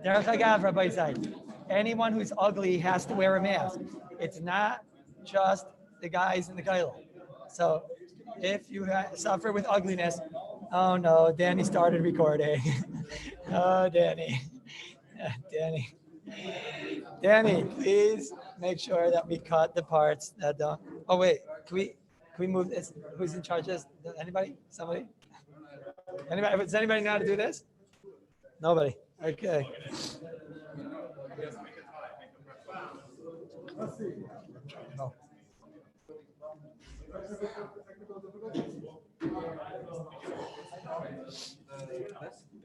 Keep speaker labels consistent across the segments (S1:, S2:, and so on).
S1: Derech Agav, Rabbi said, anyone who's ugly has to wear a mask. It's not just the guys in the Kallus. So if you suffer with ugliness, oh no, Danny started recording. Oh, Danny. Danny. Danny, please make sure that we cut the parts that don't. Oh wait, can we move this? Who's in charge of this? Anybody? Somebody? Anybody? Does anybody know how to do this? Nobody. Okay. No.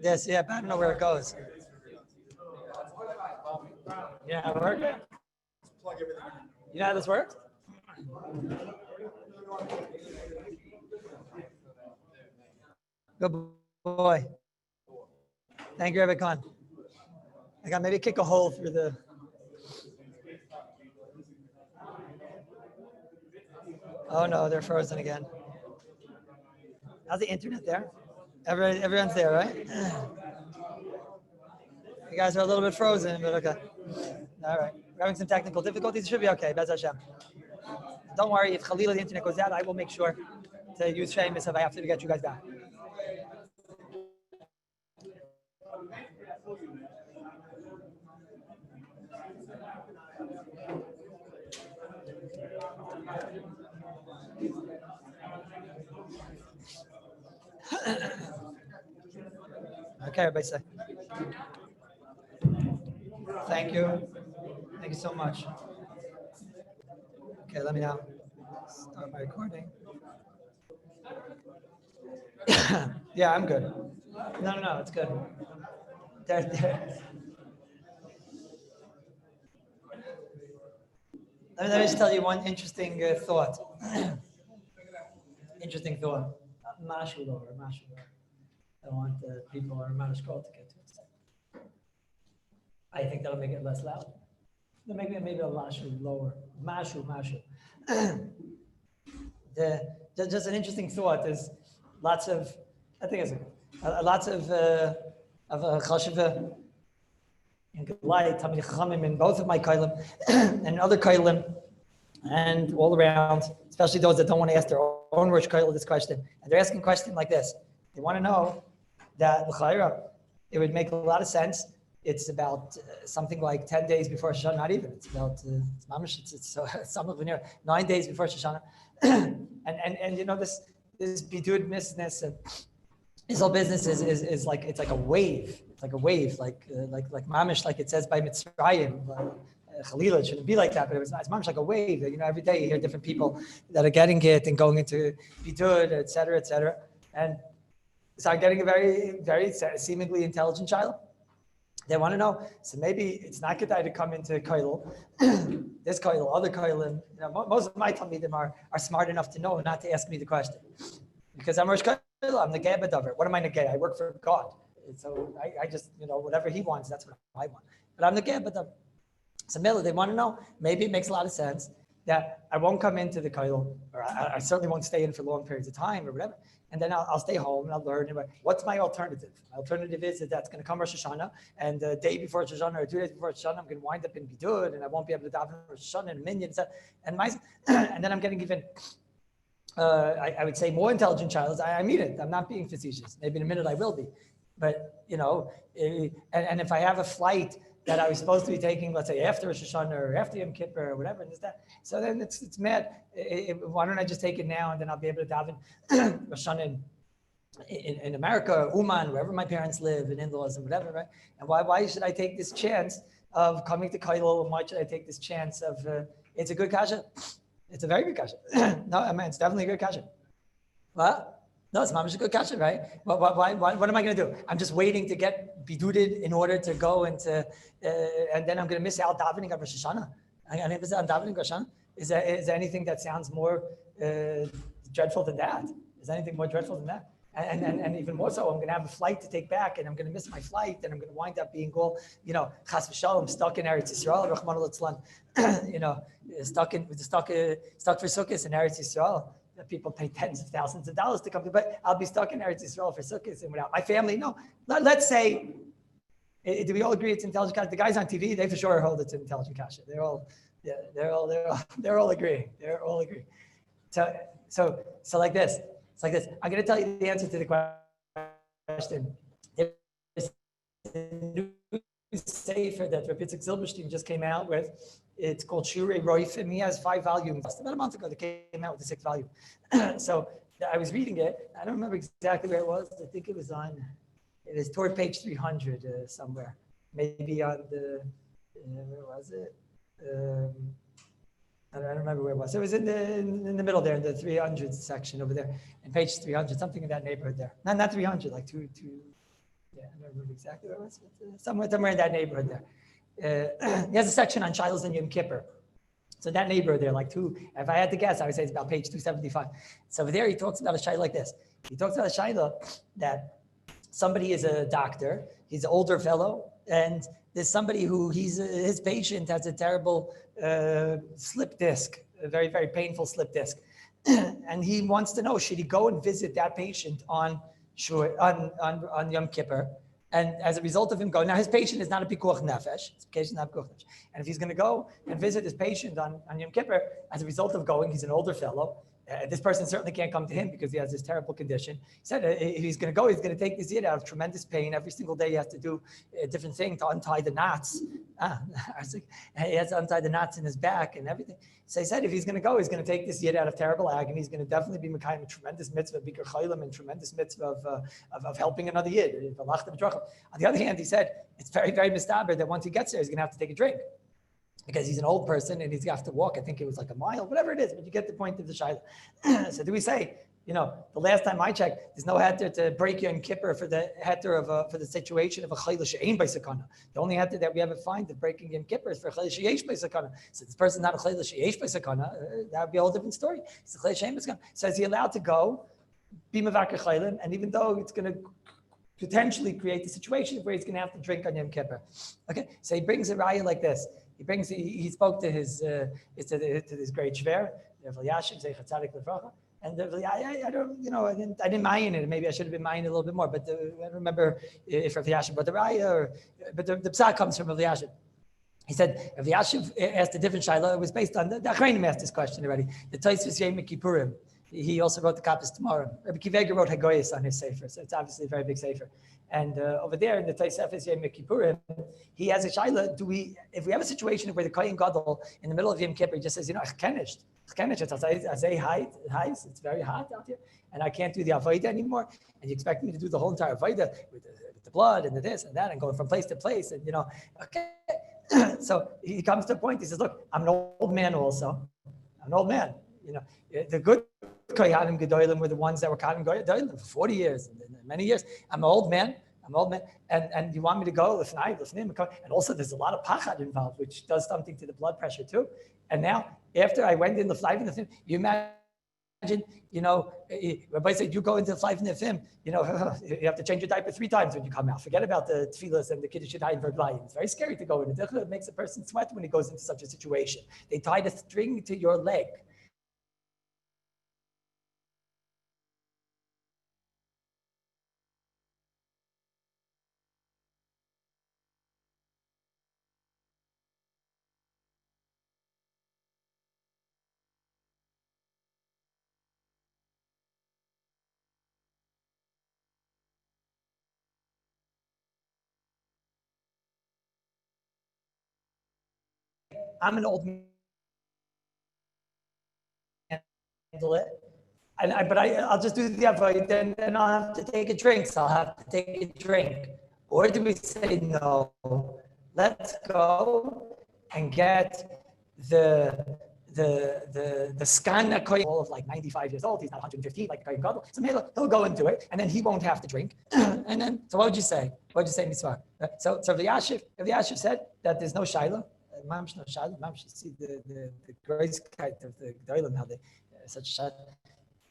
S1: Yes, yeah, but I don't know where it goes. Yeah, it worked. You know how this works? Good boy. Thank you, Rabbi Khan. I got maybe kick a hole through the. Oh no, they're frozen again. How's the internet there? Everyone's there, right? You guys are a little bit frozen, but okay. All right. We're having some technical difficulties. It should be okay. Bez Hashem. Don't worry. If Khalila the internet goes out, I will make sure to use Seamus if I have to get you guys back. Okay, everybody say. Thank you. Thank you so much. Okay, let me now start my recording. Yeah, I'm good. No, it's good. There. Let me just tell you one interesting thought. Interesting thought. Mashu lower. I want the people or Mount Scroll to get to it. I think that'll make it less loud. Maybe a lashu lower. Mashu. Just an interesting thought. There's lots of, I think it's lots of chashiva and light, Tamid Chachamim in both of my kailim and other kailim and all around, especially those that don't want to ask their own Rosh Kailah this question. And they're asking a question like this. They want to know that it would make a lot of sense. It's about something like 10 days before Rosh Hashanah, not even. It's about it's some of near 9 days before Rosh Hashanah. and you know this bidud business and this whole business is like it's like a wave. It's like a wave, like mamish, like it says by Mitzrayim. Chalila, it shouldn't be like that, but it's mamish like a wave. You know, every day you hear different people that are getting it and going into bidud, et cetera, and so I'm getting a very, very seemingly intelligent child. They want to know, so maybe it's not good to come into Koilel, this Koilel, other Koilel. You know, most of my Talmidim are smart enough to know not to ask me the question. Because I'm Rosh Koilel, I'm the Negei B'Davar. What am I Negei? I work for God. So I just, whatever he wants, that's what I want. But I'm the Negei B'Davar. So Miller, they want to know, maybe it makes a lot of sense that I won't come into the Koilel, or I certainly won't stay in for long periods of time or whatever. And then I'll stay home and I'll learn. What's my alternative? My alternative is that that's going to come Rosh Hashanah, and the day before Rosh Hashanah or 2 days before Rosh Hashanah, I'm going to wind up in Bidud, and I won't be able to daven Rosh Hashanah and Minyan and then I'm getting even, I would say, more intelligent child. I mean it. I'm not being facetious. Maybe in a minute I will be, but and if I have a flight that I was supposed to be taking, let's say after Rosh Hashanah or after Yom Kippur or whatever, and that. So then it's mad. Why don't I just take it now, and then I'll be able to daven Rosh Hashanah in America, Uman, wherever my parents live, and in-laws and whatever, right? And why should I take this chance of coming to Koilel? And why should I take this chance of? It's a good kasha. It's a very good kasha. No, I mean it's definitely a good kasha. What? No, it's mamish a good kasha, right? Why, what am I going to do? I'm just waiting to get biduded in order to go into, and then I'm going to miss out davening of Rosh Hashanah. I'm going to miss out davening Rosh Hashanah. Is there anything that sounds more dreadful than that? Is there anything more dreadful than that? And even more so, I'm going to have a flight to take back, and I'm going to miss my flight, and I'm going to wind up being all, chas v'shalom, stuck in Eretz Yisrael, Rachmana litzlan, stuck for Sukkot in Eretz Yisrael. That people pay tens of thousands of dollars to come to, but I'll be stuck in Eretz Yisrael for Sukkot and without my family. No, let's say Do we all agree it's intelligent kasha? The guys on TV, they for sure hold it's an intelligent kasha. They're all agreeing. They're all agreeing. So like this. It's like this. I'm going to tell you the answer to the question. There's a new sefer that Rabbi Silberstein just came out with. It's called Shurei Roifim. He has 5 volumes. About a month ago, they came out with the 6th volume. So I was reading it. I don't remember exactly where it was. I think it was toward page 300 somewhere. Maybe on where was it? I don't remember where it was. It was in the middle there, in the 300 section over there, in page 300, something in that neighborhood there. Not 300, like two. Yeah, I don't remember exactly where it was, but somewhere in that neighborhood there. He has a section on Shilos and Yom Kippur. So that neighborhood there, like if I had to guess, I would say it's about page 275. So over there, he talks about a Shiloh like this. He talks about a Shiloh that somebody is a doctor, he's an older fellow, and there's somebody who his patient has a terrible slip disc, a very, very painful slip disc. And he wants to know, should he go and visit that patient on Yom Kippur? And as a result of him going, now his patient is not a pikuach nefesh, and if he's going to go and visit his patient on Yom Kippur, as a result of going, he's an older fellow. This person certainly can't come to him because he has this terrible condition. He said if he's going to go, he's going to take this yid out of tremendous pain. Every single day he has to do a different thing to untie the knots. He has to untie the knots in his back and everything. So he said if he's going to go, he's going to take this yid out of terrible agony. He's going to definitely be mekayim a tremendous mitzvah, bikar chaylim, and tremendous mitzvah of helping another yid. On the other hand, he said it's very, very mistaber that once he gets there, he's going to have to take a drink, because he's an old person and he's got to have to walk. I think it was like a mile, whatever it is, but you get the point of the shayla. So do we say, the last time I checked, there's no heter to break Yom Kippur for the heter for the situation of a chayla she'ein by sakana. The only heter that we ever find of breaking Yom Kippur is for chayla she'esh by sakana. So this person's not a chayla she'esh by sakana. That would be a whole different story. It's a chayla she'ein by sakana. So is he allowed to go, be mavakar chayla, and even though it's going to potentially create a situation where he's going to have to drink on Yom Kippur. Okay, so he brings a raya like this. He spoke to his great shver, Rabbi Yashiv Zeichat Tzadik Lefracha, and I didn't mind it. Maybe I should have been minding a little bit more, but I don't remember if Rabbi Yashiv brought the raya but the psak comes from Rabbi Yashiv. He said Rabbi Yashiv asked a different shayla. It was based on the Achrayim asked this question already. The Tosfos Yom Kippurim. He also wrote the Kappas tomorrow. Rabbi Kiveger wrote Hagoyis on his sefer, so it's obviously a very big sefer. And over there in the Tosfos Yom Kippurim, he has a shayla. If we have a situation where the Kohen Gadol in the middle of Yom Kippur just says, it's very hot out here, and I can't do the avodah anymore, and you expect me to do the whole entire avodah with the blood and the this and that and going from place to place, and okay. So he comes to a point. He says, "Look, I'm an old man also. I'm an old man. The good Kohanim Gedolim were the ones that were Kohanim Gedolim for 40 years, and many years. I'm an old man, and you want me to go and also there's a lot of pachad involved, which does something to the blood pressure too. And now, after I went in the flight in the film, you imagine, Rabbi said, you go into the flight in the film, you have to change your diaper 3 times when you come out. Forget about the tefillas and the kiddush and verblayim. It's very scary to go in. It makes a person sweat when he goes into such a situation. They tie the string to your leg. I'm an old man. Handle it. But I'll just do the avoid, then I'll have to take a drink. So I'll have to take a drink. Or do we say no? Let's go and get the Skana Kohen of like 95 years old. He's not 115 like Kohen Gadol. So he'll go into it, and then he won't have to drink. And then, so what would you say? What would you say, Mitzvah? So Rabbi Yashiv said that there's no shayla. Mamsh no shayla. Mamsh, you see the grace of the Gedolim, how they such shayla.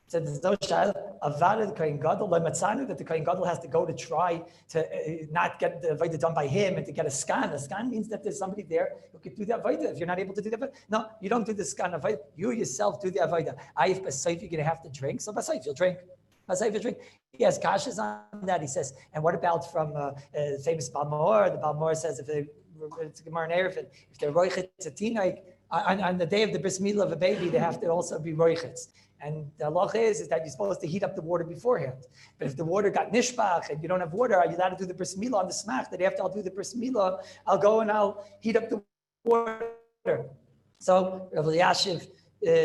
S1: Said there's no shayla. Avada the Kohen Gadol, like Matzanu, that the Kohen Gadol has to go to try to not get the avodah done by him and to get a scan. A scan means that there's somebody there who could do the avodah. If you're not able to do the avodah, no, you don't do the scan avodah. You yourself do the avodah. If basayif you're going to have to drink, so basayif you'll drink. drink. He has kashas on that. He says, and what about from famous Balmor? The Balmor says it's Gemara in Erevin, if they're roichet tzatinaik, on the day of the bris milah of a baby, they have to also be roichets. And the halacha is that you're supposed to heat up the water beforehand. But if the water got nishbach and you don't have water, are you allowed to do the bris milah on the smach? That after I'll do the bris milah, I'll go and I'll heat up the water. So Rabbi Yashiv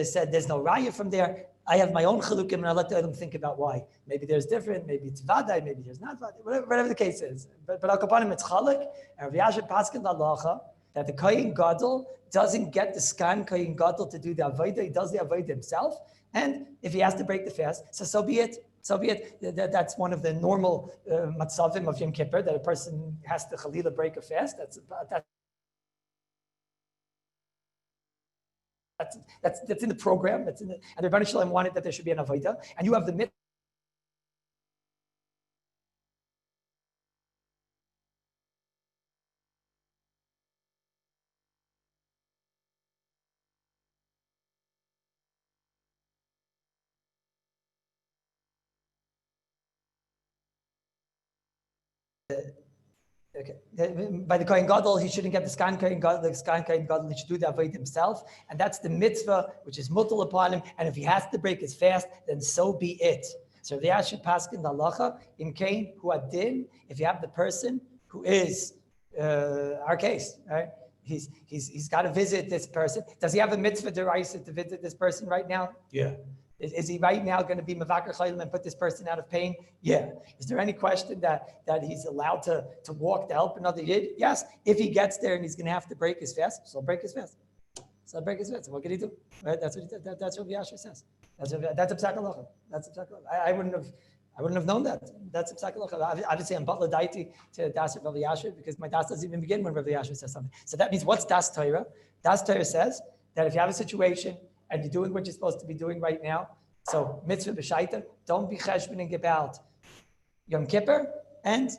S1: said there's no raya from there. I have my own chilukim and I'll let the other think about why. Maybe there's different, maybe it's vadai, maybe there's not vadai, whatever the case is. But al kapanim it's chalik, and Rabbi Yashiv paskin la'alacha, that the Kohen Gadol doesn't get the skan Kohen Gadol to do the avodah, he does the avodah himself, and if he has to break the fast, so be it. So be it. That's one of the normal matzavim of Yom Kippur, that a person has to chalila break a fast. That's in the program. That's in the, and the Rebbeinu Shalom wanted that there should be an avodah, and you have the mitzvah. Okay. By the Kohen Gadol, he shouldn't get the skan Kohen Gadol. The skan Kohen Gadol, he should do the avodah himself, and that's the mitzvah which is mutal upon him. And if he has to break his fast, then so be it. So the Yashiv paskin halacha in Kain who adin. If you have the person who is our case, right? He's got to visit this person. Does he have a mitzvah deraisa to visit this person right now? Yeah. Is he right now going to be mavakar chaylim and put this person out of pain? Yeah. Is there any question that he's allowed to walk to help another yid? Yes. If he gets there and he's going to have to break his fast, so break his fast. So break his fast. So what can he do? Right? That's what that's what Yasher says. That's a psak halacha. That's a psak halacha. I wouldn't have known that. That's a psak halacha. Obviously, I'm butler daiti to das of Rabbi Yasher because my das doesn't even begin when Rabbi Yasher says something. So that means what's das Torah? Das Torah says that if you have a situation and you're doing what you're supposed to be doing right now, so mitzvah b'shaita, don't be cheshbon and gebalt Yom Kippur, and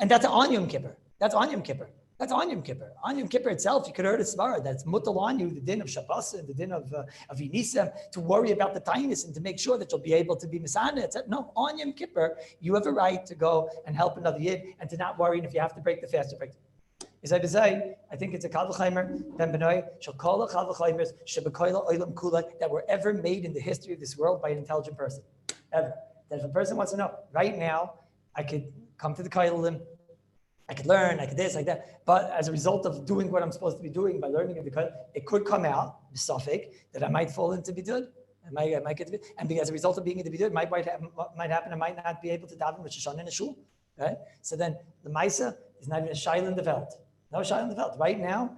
S1: that's on Yom Kippur. That's on Yom Kippur. That's on Yom Kippur. On Yom Kippur itself, you could heard a svara that's mutal on you, the din of Shabbos and the din of Yinisem, to worry about the tiniest and to make sure that you'll be able to be misana, etc. No, on Yom Kippur, you have a right to go and help another yid and to not worry, and if you have to break the fast, you break it. I think it's a Kalvachaimer, Ben Benoy, Shakala Kalvachaimers, Shabakoila Oilam Kula, that were ever made in the history of this world by an intelligent person. Ever. That if a person wants to know, right now, I could come to the Kailim, I could learn, I could this, like that. But as a result of doing what I'm supposed to be doing by learning in the Kailim, it could come out, Suffolk, that I might fall into Bidud. I might get to be, and as a result of being into Bidud, it might happen, I might not be able to daven Rosh Hashanah in a shul. Right? So then the Maisa is not even a shail in the Welt. No shail in the Welt. Right now,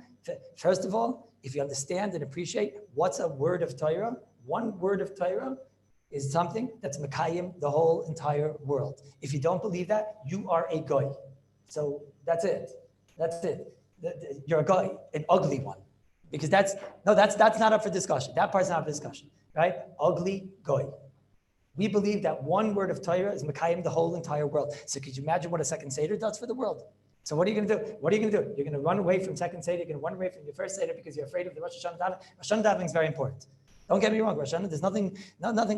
S1: first of all, if you understand and appreciate what's a word of Torah, one word of Torah is something that's Mekayim the whole entire world. If you don't believe that, you are a goy. So that's it. That's it. You're a goy, an ugly one. Because that's not up for discussion. That part's not up for discussion. Right? Ugly goy. We believe that one word of Torah is Mekayim the whole entire world. So could you imagine what a second Seder does for the world? So what are you going to do? What are you going to do? You're going to run away from second Seder. You're going to run away from your first Seder because you're afraid of the Rosh Hashanah davening. Rosh Hashanah davening is very important. Don't get me wrong, Rosh Hashanah, there's nothing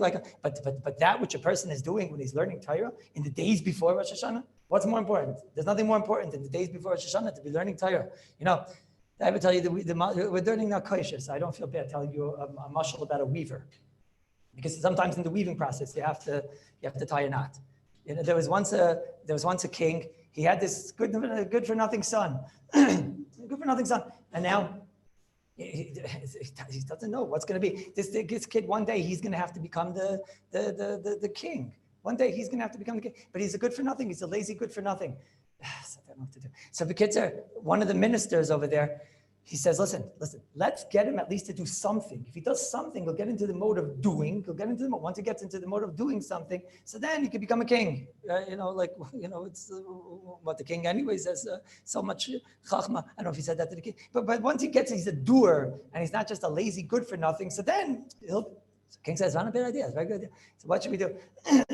S1: like, but that which a person is doing when he's learning Torah in the days before Rosh Hashanah, what's more important? There's nothing more important than the days before Rosh Hashanah to be learning Torah. You know, I would tell you that we're learning now kosher, so I don't feel bad telling you a mashal about a weaver. Because sometimes in the weaving process, you have to tie a knot. You know, there was once a king. He had this good for nothing son, and now he doesn't know what's going to be. This kid one day he's going to have to become the king. One day he's going to have to become the king, but he's a good for nothing. He's a lazy good for nothing. So I don't know what to do. So the kids are one of the ministers over there. He says, listen, let's get him at least to do something. If he does something, he'll get into the mode of doing. Once he gets into the mode of doing something, so then he can become a king. It's what the king anyways has so much chachma. I don't know if he said that to the king. But once he gets, he's a doer, and he's not just a lazy good for nothing. So then the king says, not a bad idea. It's a very good idea. So what should we do?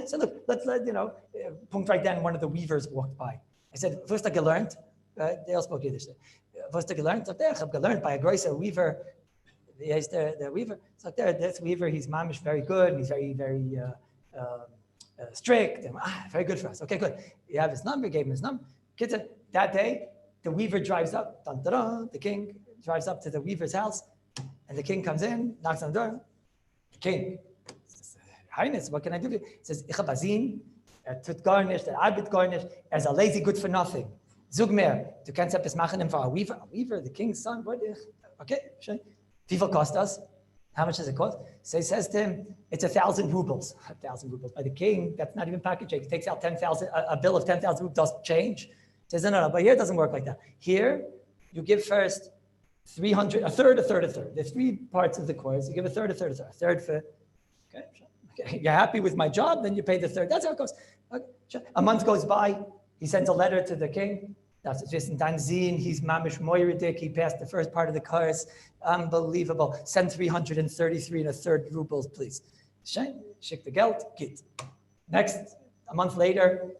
S1: So look, let's punkt right then, one of the weavers walked by. I said, first I learned, they all spoke Yiddish. First I learned by a grocer weaver. Yes, the weaver. So there, this weaver, he's mamish very good. He's very, very strict, and very good for us. Okay, good. You have his number, gave him his number. That day, the weaver drives up, dun, dun, dun, the king drives up to the weaver's house, and the king comes in, knocks on the door. The king says, Highness, what can I do for you? He says, Ich hab azin, tut gar nicht, arbeit gar nicht, is a lazy good for nothing. Zug mir, du kannst etwas machen für a weaver. A weaver, the king's son, what? Okay, schön. Wie viel cost us? How much does it cost? So he says to him, it's 1,000 rubles. 1,000 rubles. By the king, that's not even pocket change. He takes out 10,000, a bill of 10,000 rubles, doesn't change. He says, no, but here it doesn't work like that. Here, you give first 300, a third. There's three parts of the course. You give a third. A third for, okay. You're happy with my job, then you pay the third. That's how it goes. Okay. A month goes by. He sends a letter to the king. That's just Danzin. He's mamish moiridik. He passed the first part of the course. Unbelievable. Send 333 and a third rubles, please. Schick the geld, git. Next, a month later,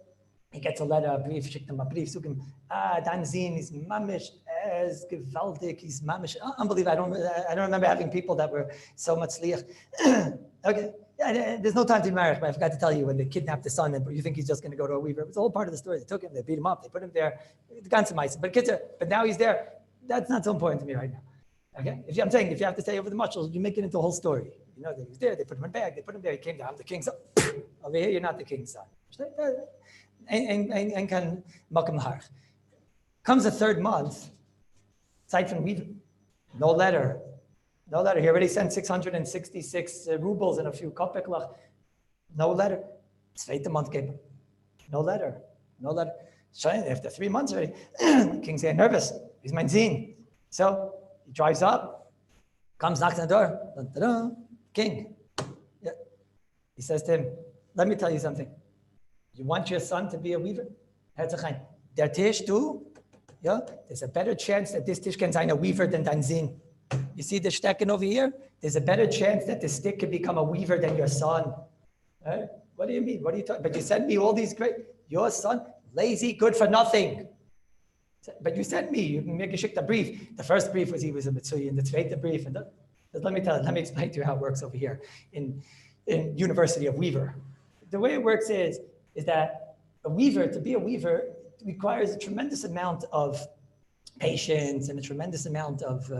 S1: he gets a letter, a brief, schickt him a brief, sug him, Danzin, he's mamish, as gewaltig, he's mamish. Unbelievable. I don't remember having people that were so much sliach. Okay. Yeah, there's no time to be married, but I forgot to tell you when they kidnapped the son, and you think he's just going to go to a weaver. It was a whole part of the story. They took him, they beat him up, they put him there. But now he's there. That's not so important to me right now. Okay? I'm saying, if you have to stay over the mushals, you make it into a whole story. You know that he was there, they put him in a bag, they put him there, he came down, I'm the king's son. Over here, you're not the king's son. And can makam har. Comes the third month, aside from weaver, no letter. No letter. He already sent 666 rubles and a few kopeklach. No letter. Zweite month came. No letter. After 3 months already, the king's getting nervous. He's mein Zin. So he drives up, comes, knocks on the door. Dun, dun, dun. King. Yeah. He says to him, let me tell you something. You want your son to be a weaver? Der Tisch, du? Yeah? There's a better chance that this Tisch can sein a weaver than dein Zin. You see the stecken over here? There's a better chance that the stick could become a weaver than your son. Right? What do you mean? What are you talking? But you sent me all these great. Your son, lazy, good for nothing. But you sent me. You can make a shikta brief. The first brief was he was a Mitsuyi, and the zweite brief. And let me explain to you how it works over here in University of Weaver. The way it works is that a weaver, to be a weaver, requires a tremendous amount of patience and a tremendous amount of,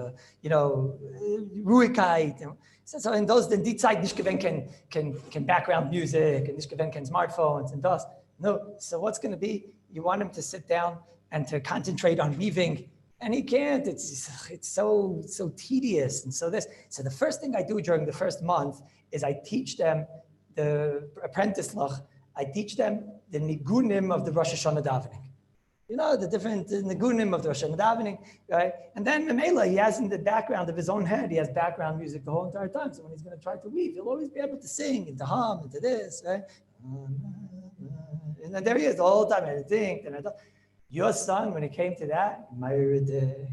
S1: ruhigkeit. So in those, then die Zeit nicht gewinnen can background music and nicht gewinnen can smartphones and das. No, so what's going to be, you want him to sit down and to concentrate on weaving, and he can't. It's so tedious and so this. So the first thing I do during the first month is I teach them the apprentice lach. I teach them the nigunim of the Rosh Hashanah davening. You know, the different nigunim of the Rosh Hashanah davening, right? And then Mamela, he has in the background of his own head, he has background music the whole entire time. So when he's going to try to weave, he'll always be able to sing and to hum and to this, right? And then there he is the whole time, and I think, your son, when it came to that, Meiredik,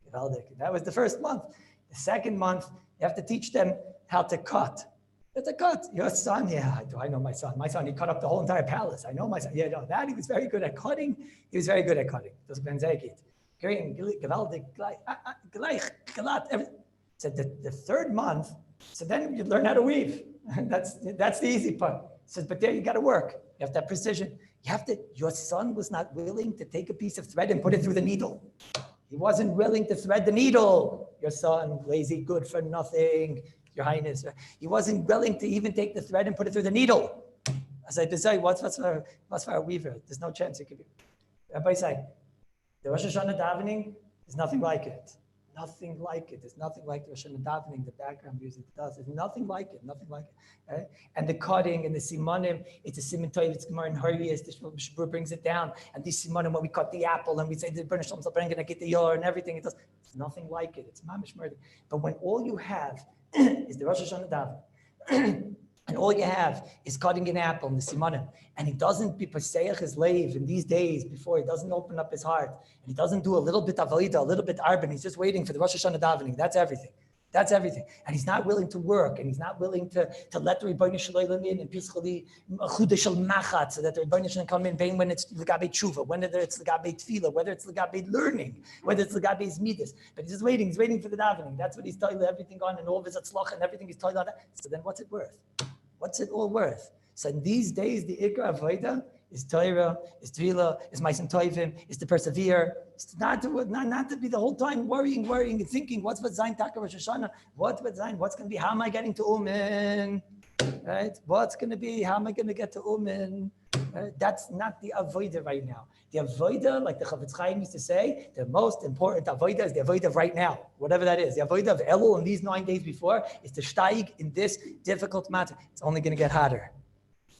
S1: Givaldik. That was the first month. The second month, you have to teach them how to cut. It's a cut. Your son, I know my son. My son, he cut up the whole entire palace. I know my son. Yeah, no, that he was very good at cutting. He was very good at cutting. Das Benzegit. Gewaldig, gleich, galat, everything. So the third month, so then you learn how to weave. That's the easy part. So, but there you got to work. You have to have precision. Your son was not willing to take a piece of thread and put it through the needle. He wasn't willing to thread the needle. Your son, lazy, good for nothing. Your Highness, he wasn't willing to even take the thread and put it through the needle. As I say, what's for a weaver? There's no chance it could be. Everybody say, the Rosh Hashanah davening is nothing like it. Nothing like it. There's nothing like the Rosh Hashanah davening, the background music does. There's nothing like it. Right? And the cutting and the simanim, it's a siman toiv, it's gemara in Harius, the Shbur brings it down. And these simanim, when we cut the apple and we say the Bernish Shalom Zabren gonna get the yor and everything, it's nothing like it. It's mamish murder. But when all you have is the Rosh Hashanah daven, and all you have is cutting an apple in the simanim, and he doesn't be paseach his lave in these days before, he doesn't open up his heart, and he doesn't do a little bit avodah, a little bit arban, he's just waiting for the Rosh Hashanah davening. That's everything. And he's not willing to work, and he's not willing to let the Rebbeinu Shalom in and peacefully chudeshel machat, so that the Rebbeinu Shalom come in vain when it's legabe tshuva, whether it's legabe tefillah, whether it's legabe learning, whether it's legabe his midas. But he's just waiting. He's waiting for the davening. That's what he's telling everything on, and all of his atzlach and everything he's telling on that. So then, what's it worth? What's it all worth? So in these days, the Ikra Avodah is Torah, is Tvila, is Maisim Toivim, is to persevere. It's not to be the whole time worrying and thinking, what's Zayin Taka Rosh Hashanah? What's Zayin? What's going to be? How am I getting to Umin? Right? What's going to be? How am I going to get to Umin? Right? That's not the Avodah right now. The Avodah, like the Chavetz Chaim used to say, the most important Avodah is the Avodah of right now, whatever that is. The Avodah of Elul in these 9 days before is to steig in this difficult matter. It's only going to get hotter.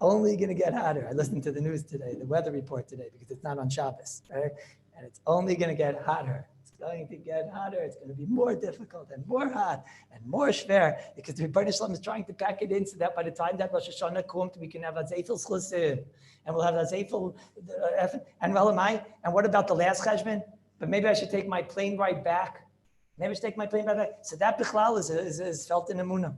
S1: Only going to get hotter. I listened to the news today, the weather report today, because it's not on Shabbos, right? And it's only going to get hotter. It's going to get hotter. It's going to be more difficult and more hot and more schwer, because the Rebbeinu Shalom is trying to pack it in so that by the time that Rosh Hashanah comes, we can have a Zeifel Schlusim, and we'll have a Zeifel, and what about the last Cheshbon? But maybe I should take my plane ride back. Maybe I should take my plane ride back. So that Bichlal is felt in Emunah.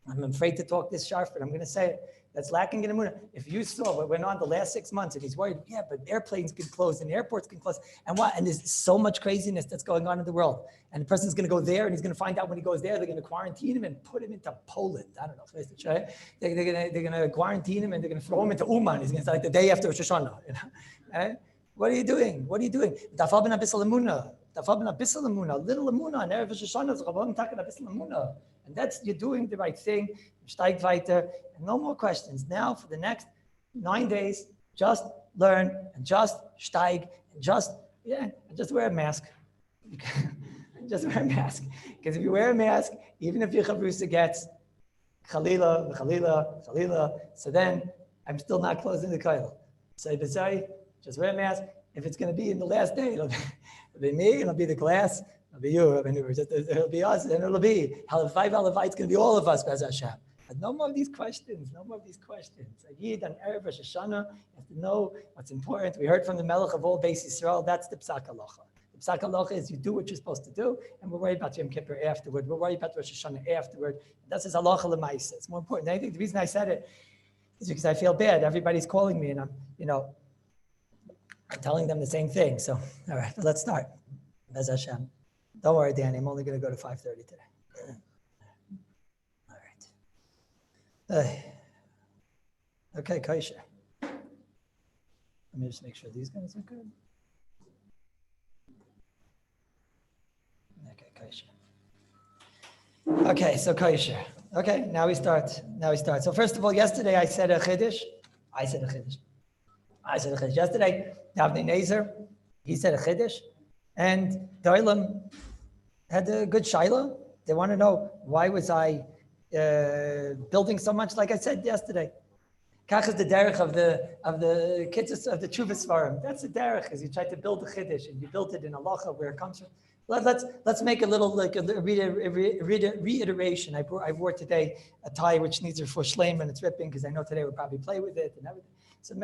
S1: I'm afraid to talk this sharp, but I'm going to say it. That's lacking in Emunah. If you saw what went on the last 6 months, and he's worried, yeah, but airplanes can close and airports can close, and what? And there's so much craziness that's going on in the world. And the person's going to go there, and he's going to find out when he goes there, they're going to quarantine him and put him into Poland. I don't know. They're going to quarantine him and they're going to throw him into Uman. He's going to start like the day after Rosh Hashanah. You know? Right? What are you doing? What are you doing? Dafal ben Abisal Emunah. Dafal ben Abisal Emunah. Little Emunah. And Erev Rosh Hashanah. Chabam Takat Abisal Emunah. And that's, you're doing the right thing. Steig weiter. And no more questions. Now for the next 9 days, just learn and just steig and just wear a mask. Just wear a mask. Because if you wear a mask, even if your chavrusa gets Chalila, so then I'm still not closing the koil. So just wear a mask. If it's going to be in the last day, it'll be me, it'll be the class, it'll be you, it'll be us, and it'll be Halavai, it's going to be all of us, Bez Hashem. But no more of these questions, A Yid on Erev Rosh Hashanah, you have to know what's important. We heard from the Melech of all Beis Yisrael, that's the Psak Halacha. The Psak Halacha is you do what you're supposed to do, and we're worried about Yom Kippur afterward. We're worried about Rosh Hashanah afterward. That's his Halacha L'maisa. It's more important. I think the reason I said it is because I feel bad. Everybody's calling me, and I'm telling them the same thing. So, all right, let's start. Bez Hashem. Don't worry, Danny. I'm only going to go to 5:30 today. All right. Okay, kosher. Let me just make sure these guys are good. Okay, kosher. Okay, so kosher. Okay, now we start. So first of all, yesterday I said a chiddush. Yesterday, Davnei Nezer, he said a chiddush, and the Olam had a good shaila. They want to know, why was I building so much? Like I said yesterday, kach is the derech of the kitzos of the Tshuvas Svarim. That's the derech, is you try to build a chiddush and you built it in halacha where it comes from. Let's make a little like a reiteration. I wore today a tie which needs a refuah shleima and it's ripping because I know today we'll probably play with it and everything. So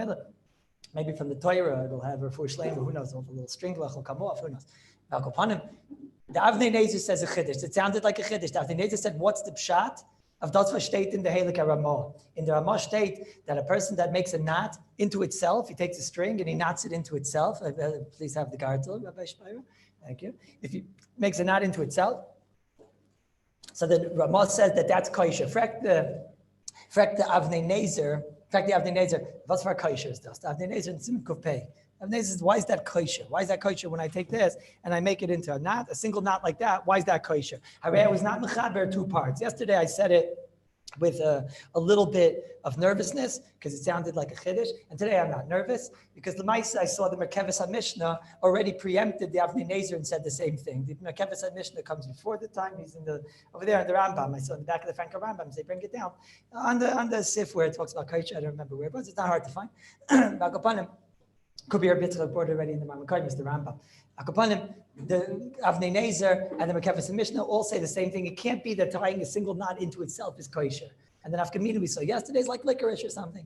S1: maybe from the Torah it'll have a refuah shleima. Who knows? A little string will come off. Who knows? The Avnei Nezer says a chiddush. It sounded like a chiddush. The Avnei Nezer said, "What's the pshat of that's what state in the Heilig Ramah? In the Ramah state that a person that makes a knot into itself, he takes a string and he knots it into itself. Please have the gartel, Rabbi Shpira. Thank you. If he makes a knot into itself, so the Ramah says that that's kosher. Frek the Avnei Nezer. What's for kosher is das? The Avnei Nezer and Simon Kufpei. Avnei Nezer says, why is that kosher? Why is that kosher when I take this and I make it into a knot, a single knot like that? Why is that kosher? I was not mechaber 2 parts. Yesterday I said it with a little bit of nervousness because it sounded like a chiddush, and today I'm not nervous because the Maisa I saw the Merkeves HaMishnah already preempted the Avnei Nezer and said the same thing. The Merkeves HaMishnah comes before the time. He's over there in the Rambam. I saw in the back of the Franka Rambam. They bring it down on the Sif where it talks about kosher. I don't remember where it was. It's not hard to find. Back upon him. Could be our Bitzchak report already in the Mamakai, Mr. Rambam. Akapanim, the Avnei Nezer and the Merkeves HaMishnah all say the same thing. It can't be that tying a single knot into itself is kosher. And then Afkamina we saw yesterday is like licorice or something.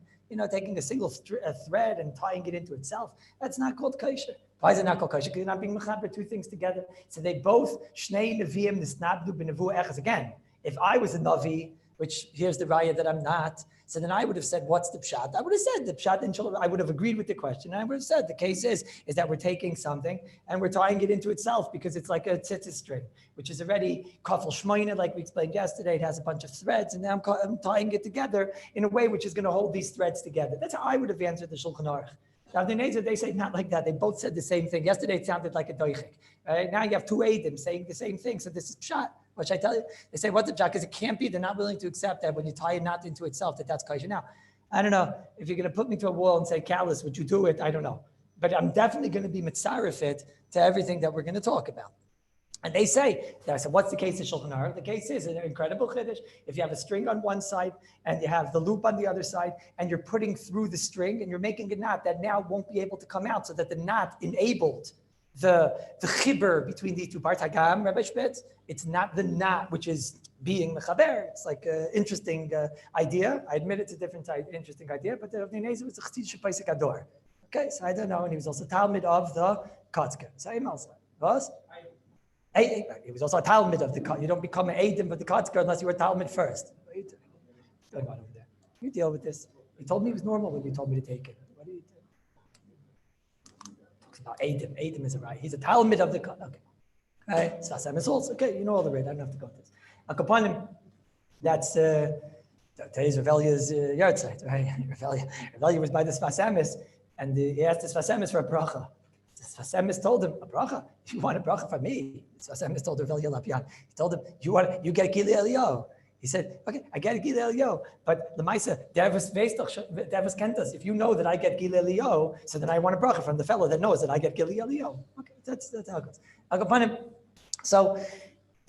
S1: Taking a single thread and tying it into itself. That's not called kosher. Why is it not called kosher? Because you're not being mechaber 2 things together. So they both, Shnei Neviim Nisnabdu B'Nevu Echaz. Again, if I was a Navi, which here's the raya that I'm not. So then I would have said, what's the pshat? I would have said the pshat in Shulchan. I would have agreed with the question. And I would have said the case is that we're taking something and we're tying it into itself because it's like a tzitzit string, which is already kafel shmoina, like we explained yesterday. It has a bunch of threads, and now I'm tying it together in a way which is going to hold these threads together. That's how I would have answered the Shulchan Aruch. Now, they say not like that. They both said the same thing. Yesterday it sounded like a doichik. Right? Now you have two Eidim saying the same thing. So this is pshat. What should I tell you? They say, what's the pshat? Because it can't be. They're not willing to accept that when you tie a knot into itself, that's kosher. Now, I don't know. If you're going to put me to a wall and say, Kallus, would you do it? I don't know. But I'm definitely going to be mitzaref it to everything that we're going to talk about. And they say, I said, what's the case of Shulchan Aruch? The case is an incredible chiddush. If you have a string on one side and you have the loop on the other side, and you're putting through the string and you're making a knot that now won't be able to come out, so that the knot enabled the chibur between these two parts. Hagam, Rabbi Spitz, it's not the knot which is being mechaber. It's like an interesting idea. I admit it's a different interesting idea, but the Rabbi Nezer was a chassid shepaisik ador. Okay, so I don't know, and he was also talmid of the Kotzker. So he also was. He was also a talmid of the Kotzker. You don't become an Eidim of the Kotzker unless you were a talmid first. What are you going on over there? You deal with this. He told me it was normal when you told me to take it. What are you doing? Talks about Eidim. Eidim is a right. He's a talmid of the Kotzker. Okay. Right? Sfasem is also okay. You know all the rate. I don't have to go to this. Akapanim. That's today's Revelia's yahrzeit. Right? Revelia was by the Sfasemis, and he asked the Sfasemis for a bracha. The Sfasemis told him, a bracha? You want a bracha from me? The Sfasemis told Revelia Lapian. He told him, you get Gili Elio. He said, okay, I get Gili Elio, but Lemaisa, Devus Kentas, if you know that I get Gili Elio, so then I want a bracha from the fellow that knows that I get Gili Elio. Okay, that's how it goes. Akapanim. So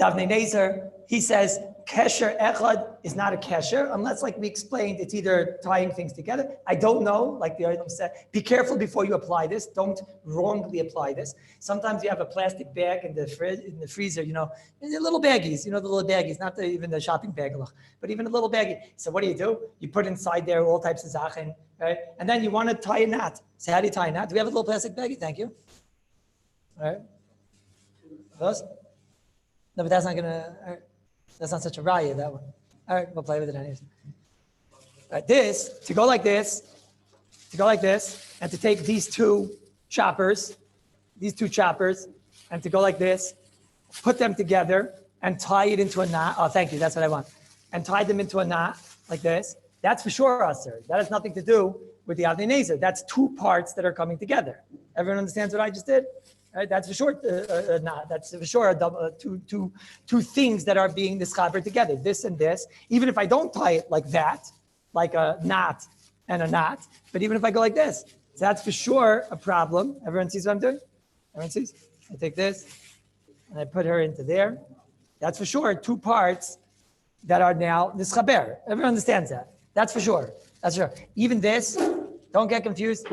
S1: Davnei Nezer, he says, Kesher Echad is not a Kesher, unless, like we explained, it's either tying things together. I don't know, like the Olam said, be careful before you apply this. Don't wrongly apply this. Sometimes you have a plastic bag in the freezer, the little baggies, the little baggies, not even the shopping bag, but even a little baggie. So what do? You put inside there all types of zachin, right? And then you want to tie a knot. So how do you tie a knot? Do we have a little plastic baggie? Thank you. All right. Those? No, but that's not such a raya, that one. All right, we'll play with it anyways. Right, to go like this, and to take these two choppers, and to go like this, put them together and tie it into a knot. Oh, thank you, that's what I want. And tie them into a knot like this. That's for sure, Aser. That has nothing to do with the Avnei Nezer. That's two parts that are coming together. Everyone understands what I just did? Right, that's for sure. That's for sure two things that are being nischaber together. This and this. Even if I don't tie it like that, like a knot and a knot, but even if I go like this, that's for sure a problem. Everyone sees what I'm doing? Everyone sees? I take this and I put her into there. That's for sure two parts that are now nischaber. Everyone understands that. That's for sure. That's for sure. Even this, don't get confused.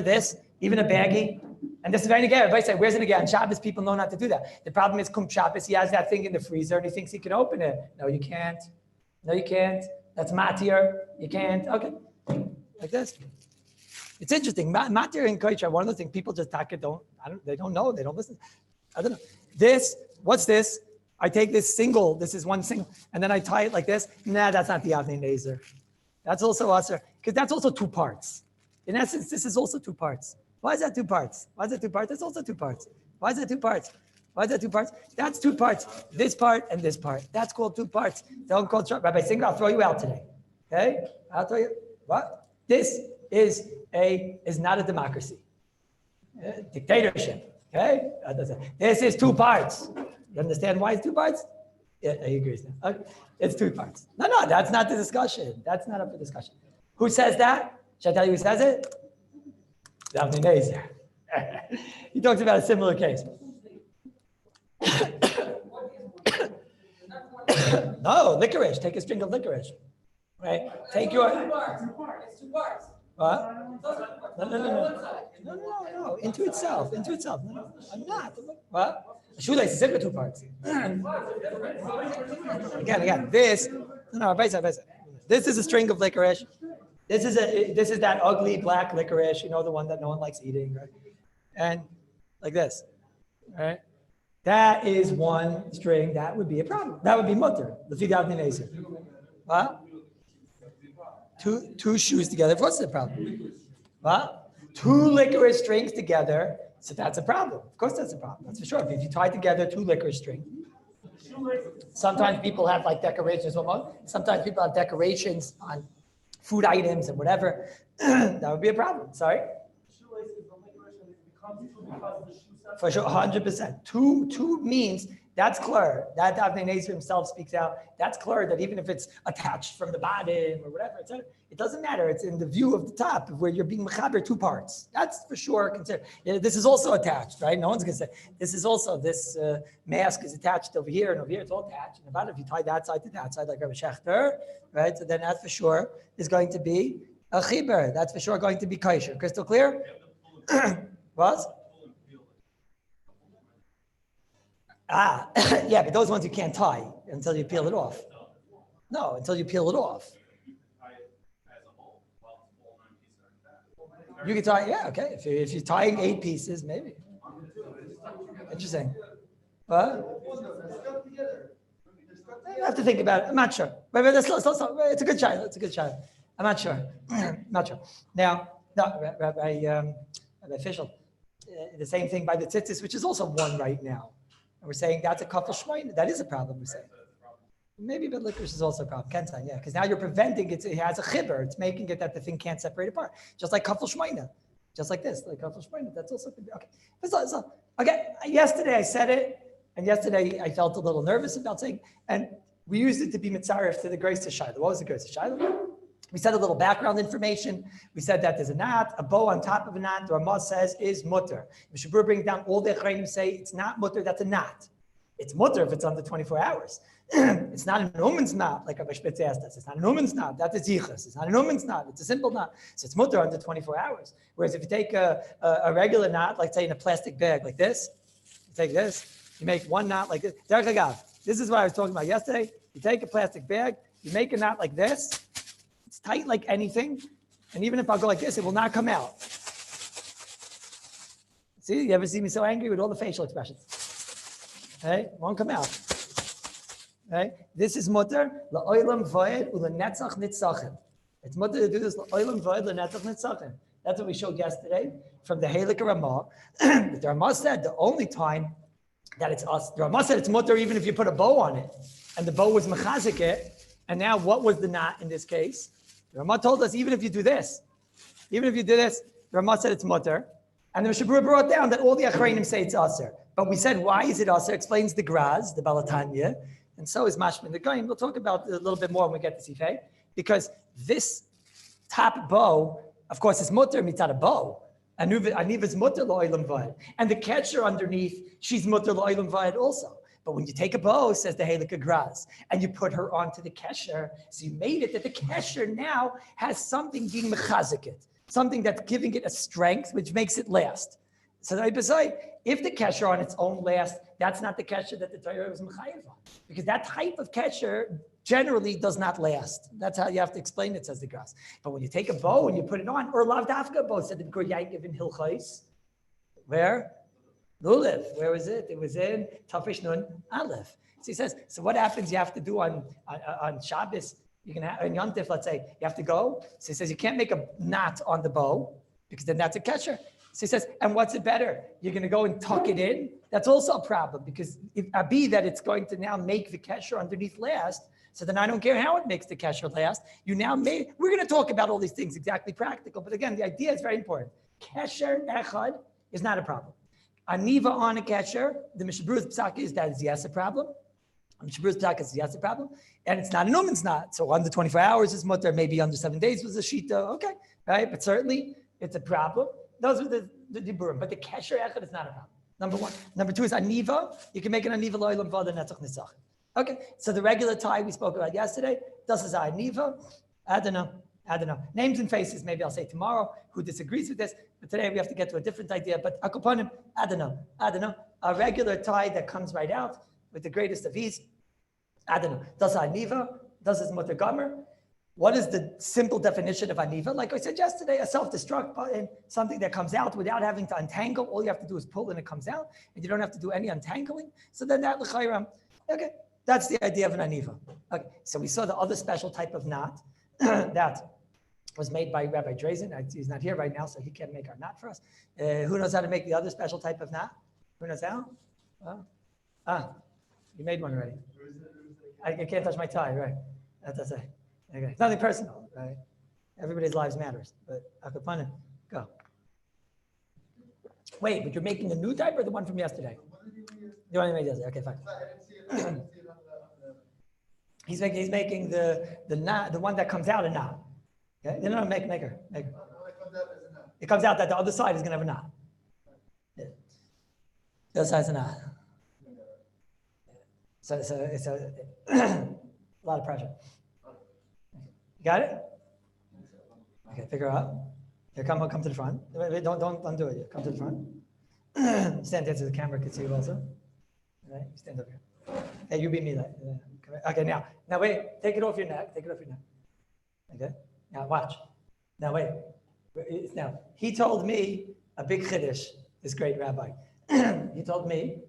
S1: This, even a baggie. And this is very negative. Everybody say, where's it again? On Shabbos, people know not to do that. The problem is, Kum Shabbos, he has that thing in the freezer and he thinks he can open it. No, you can't. That's matir. You can't. Okay. Like this. It's interesting. Matir and koicha, one of the things people just they don't know. They don't listen. I don't know. What's this? I take this is one single, and then I tie it like this. Nah, that's not the Avnei Nezer. That's also usher, because that's also two parts. In essence, this is also two parts. Why is that two parts? That's also two parts. Why is that two parts? That's two parts. This part and this part. That's called two parts. Don't call Rabbi Singer, I'll throw you out today. Okay? I'll throw you. What? This is not a democracy. Dictatorship. Okay? This is two parts. You understand why it's two parts? Yeah, he agrees. Okay. It's two parts. No, that's not the discussion. That's not up for discussion. Who says that? Should I tell you who says it? Avnei Nezer. He talks about a similar case. No, licorice. Take a string of licorice. Right? Take your. It's two parts. What? No. Into itself. No, I'm not. What? A shoelace is in two parts. Again. This. No, this is a string of licorice. This is that ugly black licorice, the one that no one likes eating, right? And like this, right? That is one string. That would be a problem. That would be mutter. The Avnei Nezer. What? Two shoes together. What's the problem? What? Two licorice strings together. So that's a problem. Of course, that's a problem. That's for sure. If you tie together two licorice strings. Sometimes people have like decorations. Sometimes people have decorations on food items and whatever. That would be a problem. Sorry. For sure, 100%. Two means that's clear. That Avnei Nezer himself speaks out. That's clear that even if it's attached from the bottom or whatever, it doesn't matter. It's in the view of the top where you're being mechaber two parts. That's for sure considered. This is also attached, right? No one's going to say this is also this mask is attached over here and over here. It's all attached. And about if you tie that side to that side like Rabbi Schechter, right? So then that for sure is going to be a chiber. That's for sure going to be kosher. Crystal clear? What? Yeah, but those ones you can't tie until you peel it off. No, until you peel it off. You can tie, yeah, okay. If you're tying 8 pieces, maybe. Interesting. What? You have to think about it. I'm not sure. But it's a good child. It's a good child. I'm not sure. Not sure. Now, no, Rabbi Official, the same thing by the tzitzis, which is also one right now. And we're saying that's a kafel shmoin. That is a problem, we're saying. Maybe but licorice is also a problem. Can't say, yeah, because now you're preventing it. It has a chibur. It's making it that the thing can't separate apart. Just like kafel shmoina. Just like this, like kafel shmoina. That's also okay. So, okay. Yesterday I said it, and yesterday I felt a little nervous about saying, and we used it to be mitzaref to the grace of Shiloh. What was the grace of Shiloh? We said a little background information. We said that there's a knot, a bow on top of a knot. The Ramah says is mutter. The Shabur bring down all the Echreinim say it's not mutter, that's a knot. It's mutter if it's under 24 hours. It's not an woman's knot, like Rabbi Spitz asked us. It's not an woman's knot, that's a zichus. It's not an woman's knot, it's a simple knot. So it's mutter under 24 hours. Whereas if you take a regular knot, like say in a plastic bag like this, you take this, you make one knot like this. This is what I was talking about yesterday. You take a plastic bag, you make a knot like this. It's tight like anything. And even if I go like this, it will not come out. See, you ever see me so angry with all the facial expressions? Right? It won't come out. Right? This is mutter, la'olam vayed u'lenetzach nitzachim. It's mutter to do this, la'olam vayed u'lenetzach nitzachim. That's what we showed yesterday from the Halakha Ramah. The Ramah said the only time that it's us, the Ramah said it's mutter even if you put a bow on it. And the bow was mechazik it. And now what was the knot in this case? The Ramah told us even if you do this, the Ramah said it's mutter. And the Mishabura brought down that all the Achrayim say it's aser. But we said, why is it aser? Explains the Graz, the Balatanya. And so is Mashman the Goyim. We'll talk about it a little bit more when we get to Sifei. Because this top bow, of course, is mutter mitzad a bow. Aniva's mutter lo'ilam vayed. And the catcher underneath, she's mutter lo'ilam vayed also. But when you take a bow, says the Halakha Graz, and you put her onto the kesher, so you made it that the kesher now has something being mechazik it, something that's giving it a strength, which makes it last. So if the kesher on its own lasts, that's not the kesher that the Torah was mechayiv on. Because that type of kesher generally does not last. That's how you have to explain it, says the Graz. But when you take a bow and you put it on, or lav dafka bow, said the Gur Yaakov in Hilchos, where? Lulev, where was it? It was in Tafish Nun Aleph. So he says, so what happens you have to do on Shabbos? You can have, in Yontif, let's say, you have to go. So he says, you can't make a knot on the bow because then that's a catcher. So he says, and what's it better? You're going to go and tuck it in? That's also a problem because if Abi that it's going to now make the kesher underneath last, so then I don't care how it makes the kesher last. You now we're going to talk about all these things exactly practical. But again, the idea is very important. Kesher echad is not a problem. Aniva on a kesher, the Mishabru's psak is that is yes a problem. Mishabru's psak is yes a problem. And it's not a woman's knot. So under 24 hours is mutter, maybe under 7 days was a shita. Okay, right? But certainly it's a problem. Those are the diburim. But the kesher echad is not a problem. Number one. Number two is aniva. You can make an aniva lo'ilam vada netzach nisach. Okay, so the regular tie we spoke about yesterday, das is aniva. I don't know. Names and faces, maybe I'll say tomorrow, who disagrees with this. But today we have to get to a different idea. But akoponim, I don't know. A regular tie that comes right out with the greatest of ease. I don't know. Does aniva? Does his mutter gomer? What is the simple definition of aniva? Like I said yesterday, a self-destruct button, something that comes out without having to untangle. All you have to do is pull and it comes out, and you don't have to do any untangling. So then that l'chayram. Okay, That's the idea of an aniva. Okay, so we saw the other special type of knot that was made by Rabbi Drazen. He's not here right now, so he can't make our knot for us. Who knows how to make the other special type of knot? Who knows how? You made one already. I can't touch my tie, right? That's it. Okay, it's nothing personal, right? Everybody's lives matters, but Akapanim, go. Wait, but you're making a new type or the one from yesterday? The one you made yesterday. Okay, fine. He's making the knot, the one that comes out a knot. Okay, no, make her. It comes out that the other side is gonna have a knot. Yeah. The other side's a knot. So it's a lot of pressure. You got it? Okay, figure out. Here, come to the front. Wait, don't do it yet. Come to the front. Stand there so the camera can see you also. All right, stand up here. Hey, you beat me that. Okay, now wait. Take it off your neck. Okay. Now watch. Now wait. Now he told me a big chiddush. This great rabbi. He told me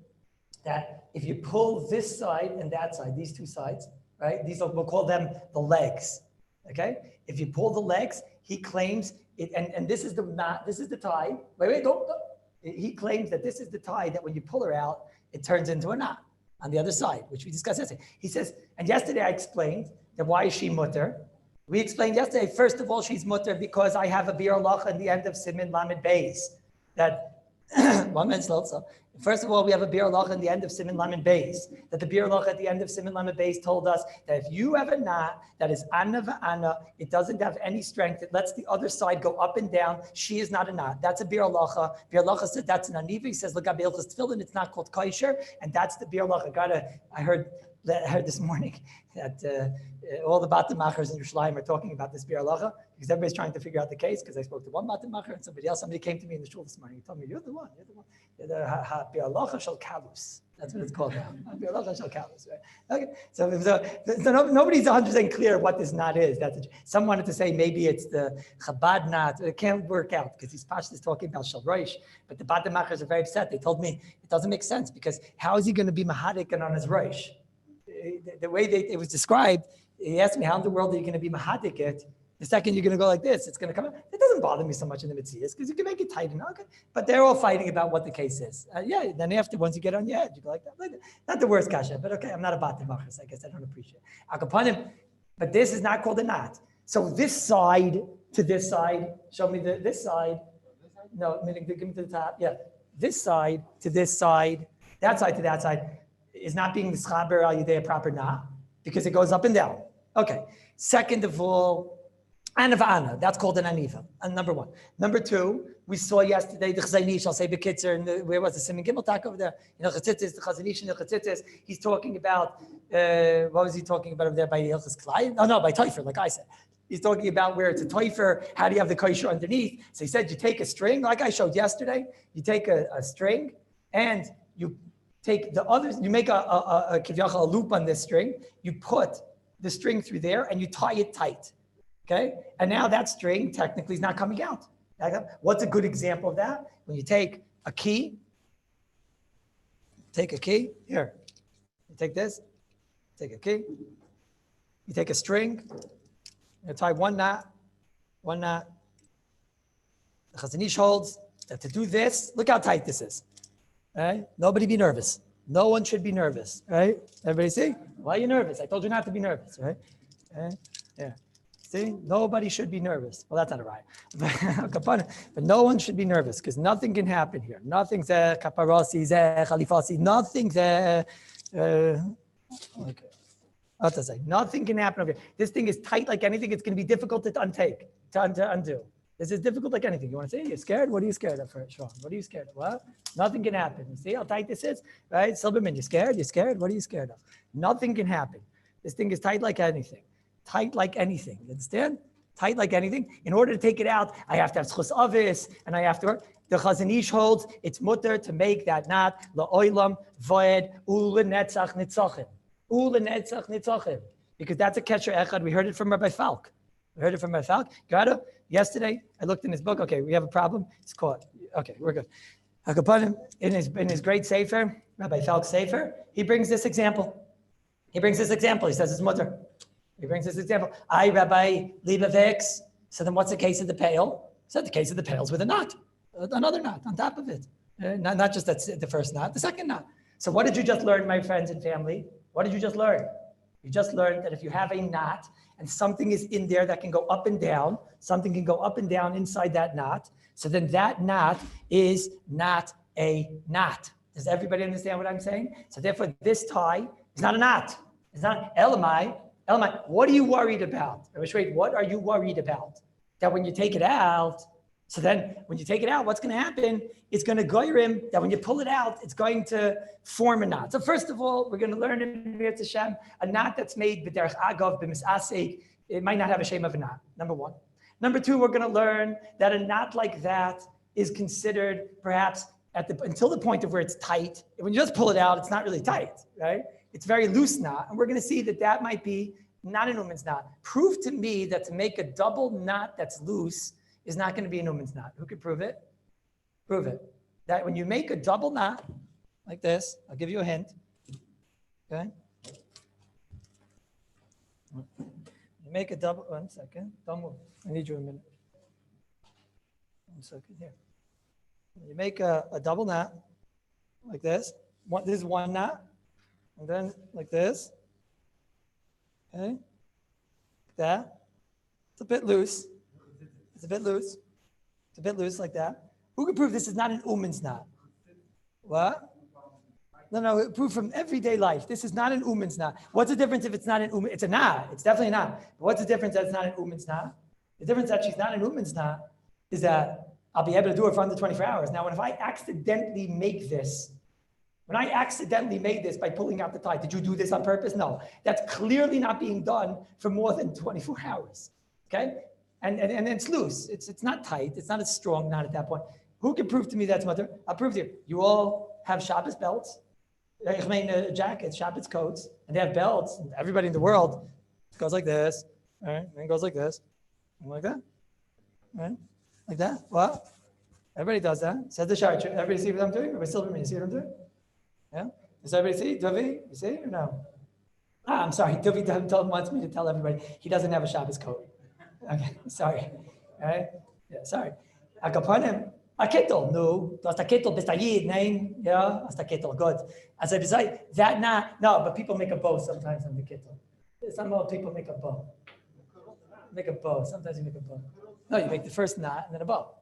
S1: that if you pull this side and that side, these two sides, right? We'll call them the legs. Okay. If you pull the legs, he claims it, and this is the knot. This is the tie. Wait, don't. He claims that this is the tie that when you pull her out, it turns into a knot on the other side, which we discussed yesterday. He says, and yesterday I explained that why is she mutter? We explained yesterday, first of all, she's mutter because I have a bir Allah at the end of Simin Lamed Beis. That, one minute slow, so. First of all, we have a bir Allah at the end of Simin Lamed Beis. That the bir Allah at the end of Simin Lamed Beis told us that if you have a knot that is Anna v'Anna, it doesn't have any strength, it lets the other side go up and down, she is not a knot. That's a bir Allah. Bir Allah said that's an aniva. He says, look at Hilchos tefillin, it's not called kosher, and that's the bir Allah. I heard this morning that all the batimachers in Yerushalayim are talking about this bir halacha because everybody's trying to figure out the case. Because I spoke to one batimacher and somebody came to me in the shul this morning. He told me, you're the one. You're the bir halacha shel Kallus. That's what it's called now. Bir halacha shel Kallus, right? Okay. So nobody's 100% clear what this knot is. Some wanted to say maybe it's the Chabad knot. It can't work out because these pashtas is talking about shel roish. But the batimachers are very upset. They told me it doesn't make sense because how is he going to be mahadik and on his roish? The way it was described, he asked me, how in the world are you going to be mahadik it? The second you're going to go like this, it's going to come out. It doesn't bother me so much in the Metzias because you can make it tight enough. Okay? But they're all fighting about what the case is. Then after, once you get on your edge, you go like that. Not the worst kasha, but okay, I'm not a batimachas. So I guess I don't appreciate it. But this is not called a knot. So this side to this side, show me this side. No, give me to the top. Yeah. This side to this side, that side to that side is not being mischaber al yidei a proper knot because it goes up and down. Okay. Second of all, Anna, that's called an aniva. Number one. Number two, we saw yesterday the Chazanish, I'll say Bekitzer, and where was the Siman Gimel talk over there? The Chazanish and the Chetzitzis. He's talking about, what was he talking about over there by Hilchos Klai? No, by Teufer, like I said. He's talking about where it's a Teufer, how do you have the kosher underneath? So he said you take a string, like I showed yesterday, you take a string and you take the others, you make a loop on this string, you put the string through there and you tie it tight. Okay? And now that string technically is not coming out. What's a good example of that? When you take a key, here, you take this, take a key, you take a string, you tie one knot. The Chazanish holds that to do this, look how tight this is. Right? Nobody be nervous. No one should be nervous, right? Everybody see? Why are you nervous? I told you not to be nervous, right? Yeah. See? Nobody should be nervous. Well, that's not a right. But no one should be nervous because nothing can happen here. Nothing's kaparasi, khalifasi, nothing's okay. What to say? Nothing can happen over here. This thing is tight like anything. It's going to be difficult to undo. This is difficult like anything. You want to say, you're scared? What are you scared of, Sean? What are you scared of? What? Nothing can happen. You see how tight this is? Right? Silberman, you're scared? You're scared? What are you scared of? Nothing can happen. This thing is tight like anything. Tight like anything. You understand? Tight like anything. In order to take it out, I have to have schus avis, and I have to... The Chazanish holds it's mutter to make that knot la'olam voed u'lenetzach nitzachim. U'lenetzach nitzachim. Because that's a kesher echad. We heard it from Rabbi Falk. Got it? Yesterday, I looked in his book. Okay, we have a problem. It's caught. Okay, we're good. In his great sefer, Rabbi Falk's sefer, he brings this example. He brings this example. He says his mother. He brings this example. I, Rabbi, liebe Vex. So then what's the case of the pail? So the case of the pails with a knot, another knot on top of it. Not just that's the first knot, the second knot. So what did you just learn, my friends and family? What did you just learn? You just learned that if you have a knot and something is in there that can go up and down, something can go up and down inside that knot. So then that knot is not a knot. Does everybody understand what I'm saying? So therefore this tie is not a knot. It's not Elamai. What are you worried about? What are you worried about? That when you take it out, so then when you take it out, what's going to happen? It's going to goyrim, that when you pull it out, it's going to form a knot. So first of all, we're going to learn in Mirz Hashem, a knot that's made b'derech agav, b'misasek, it might not have a shame of a knot, number one. Number two, we're going to learn that a knot like that is considered perhaps until the point of where it's tight. When you just pull it out, it's not really tight, right? It's very loose knot, and we're going to see that might be not an uman's knot. Prove to me that to make a double knot that's loose is not going to be an uman's knot. Who could prove it? Prove it. That when you make a double knot like this, I'll give you a hint. Okay. You make a double. 1 second. Don't move. I need you a minute. 1 second here. You make a double knot like this. This is one knot. And then like this, okay, like that. It's a bit loose. It's a bit loose. It's a bit loose like that. Who can prove this is not an uman's knot? What? No, proof from everyday life. This is not an uman's knot. What's the difference if it's not an uman? It's a knot. It's definitely a knot. But what's the difference that it's not an uman's knot? The difference that she's not an uman's knot is that I'll be able to do it for under 24 hours. Now, if I accidentally make this, by pulling out the tie, did you do this on purpose? No. That's clearly not being done for more than 24 hours. Okay? And it's loose. It's not tight. It's not a strong knot at that point. Who can prove to me that's mother? I'll prove to you. You all have Shabbos belts, jackets, Shabbos coats, and they have belts. And everybody in the world goes like this, all right? And it goes like this, and like that, all right? Like that. What? Everybody does that. Says the Shari. Everybody see what I'm doing? Everybody still with me? You see what I'm doing? Yeah? Does everybody see? Dovi? You see or no? I'm sorry. Dovi wants me to tell everybody he doesn't have a Shabbos coat. Okay, sorry. All right? Yeah, sorry. Akapanim. A kittel, no. Du hast a kittel, bist a Yid, nein? Yeah, hast a kittel, good. As I say, that not, no, but people make a bow sometimes on the kittel. Some old people make a bow. Sometimes you make a bow. No, you make the first knot and then a bow.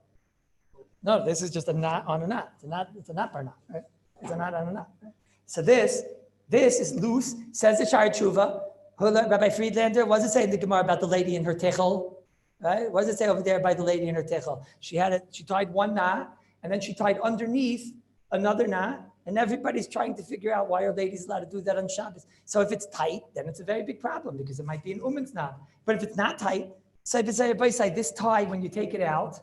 S1: No, this is just a knot on a knot. It's a knot per knot, right? It's a knot on a knot. Right? So this is loose, says the Shari Tshuva. Rabbi Friedlander, what does it say in the Gemara about the lady in her tichel? Right? What does it say over there by the lady in her tichel? She tied one knot, and then she tied underneath another knot, and everybody's trying to figure out why are ladies allowed to do that on Shabbos. So if it's tight, then it's a very big problem because it might be an uman's knot. But if it's not tight, this tie, when you take it out,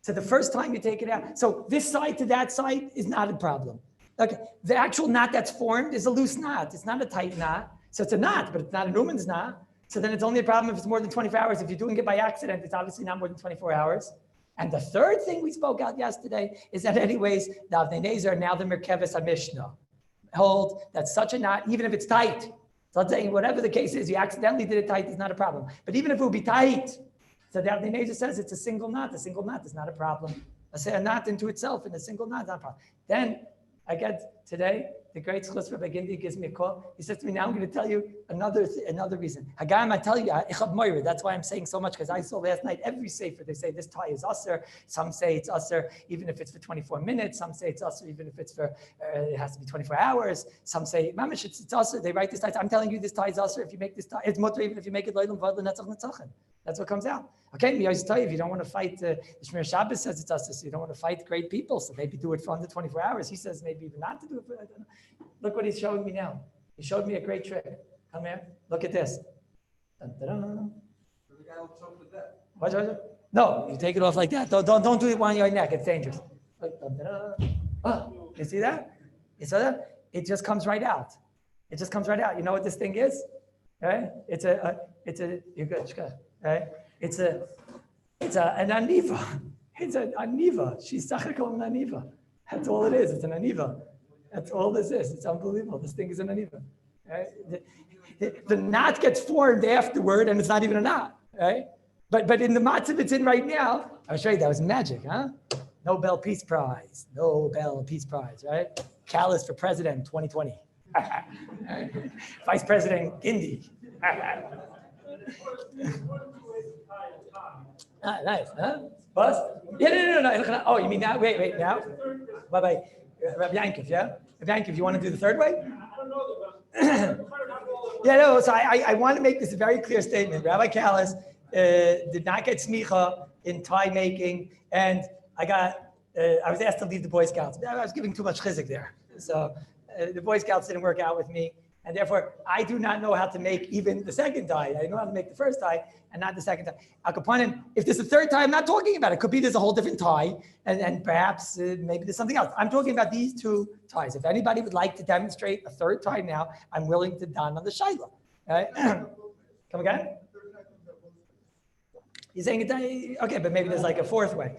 S1: so the first time you take it out, so this side to that side is not a problem. Okay, the actual knot that's formed is a loose knot. It's not a tight knot. So it's a knot, but it's not an uman's knot. So then it's only a problem if it's more than 24 hours. If you're doing it by accident, it's obviously not more than 24 hours. And the third thing we spoke out yesterday is that anyways, the Avnei Nezer, now the Merkeves HaMishnah, hold that such a knot, even if it's tight. So let's say whatever the case is, you accidentally did it tight, it's not a problem. But even if it would be tight, so the Avnei Nezer says it's a single knot. A single knot is not a problem. A knot into itself in a single knot is not a problem. Then I get today, the great Chus Rabbi Gindi gives me a call. He says to me, now I'm going to tell you another reason. Hagam, I tell you, that's why I'm saying so much, because I saw last night every sefer, they say this tie is usher. Some say it's usher even if it's for 24 minutes. Some say it's usher even if it's for, it has to be 24 hours. Some say, mamish, it's usher. They write this tie. I'm telling you, this tie is usher. If you make this tie, it's mutter even if you make it loylam vadla netzach netzachin. That's what comes out. Okay, I always tell you, if you don't want to fight, the Shmir Shabbos says it's usher, so you don't want to fight great people, so maybe do it for under 24 hours. He says maybe even not to do it for, I don't know. Look what he's showing me now. He showed me a great trick. Come here. Look at this. Dun, dun, dun. What? No, you take it off like that. Don't do it on your neck. It's dangerous. Dun, dun, dun. Oh, you see that? You saw that? It just comes right out. It just comes right out. You know what this thing is? Right? It's a. You're good. Right? It's an aniva. It's an aniva. She's sachakol an aniva. That's all it is. It's an aniva. That's all this is. It's unbelievable. This thing is an aniva. Right? The knot gets formed afterward, and it's not even a knot, right? But in the matzav it's in right now, I was showing you that was magic, huh? Nobel Peace Prize, right? Kallus for president 2020. Vice President Gindi. Nice, huh? Boss? Yeah, no. Oh, you mean now? Wait, now? Bye-bye. Rabbi Yankov, yeah? Rabbi Yankov, you want to do the third way? Yeah, no, so I want to make this a very clear statement. Rabbi Kallus did not get smicha in tie making, and I was asked to leave the Boy Scouts. I was giving too much chizik there. So the Boy Scouts didn't work out with me, and therefore I do not know how to make even the second tie. I know how to make the first tie and not the second tie. Al Kapanim, if there's a third tie, I'm not talking about it. Could be there's a whole different tie, and perhaps maybe there's something else. I'm talking about these two ties. If anybody would like to demonstrate a third tie now, I'm willing to don on the shaila. Right? Come again? You're saying it? Okay, but maybe there's like a fourth way.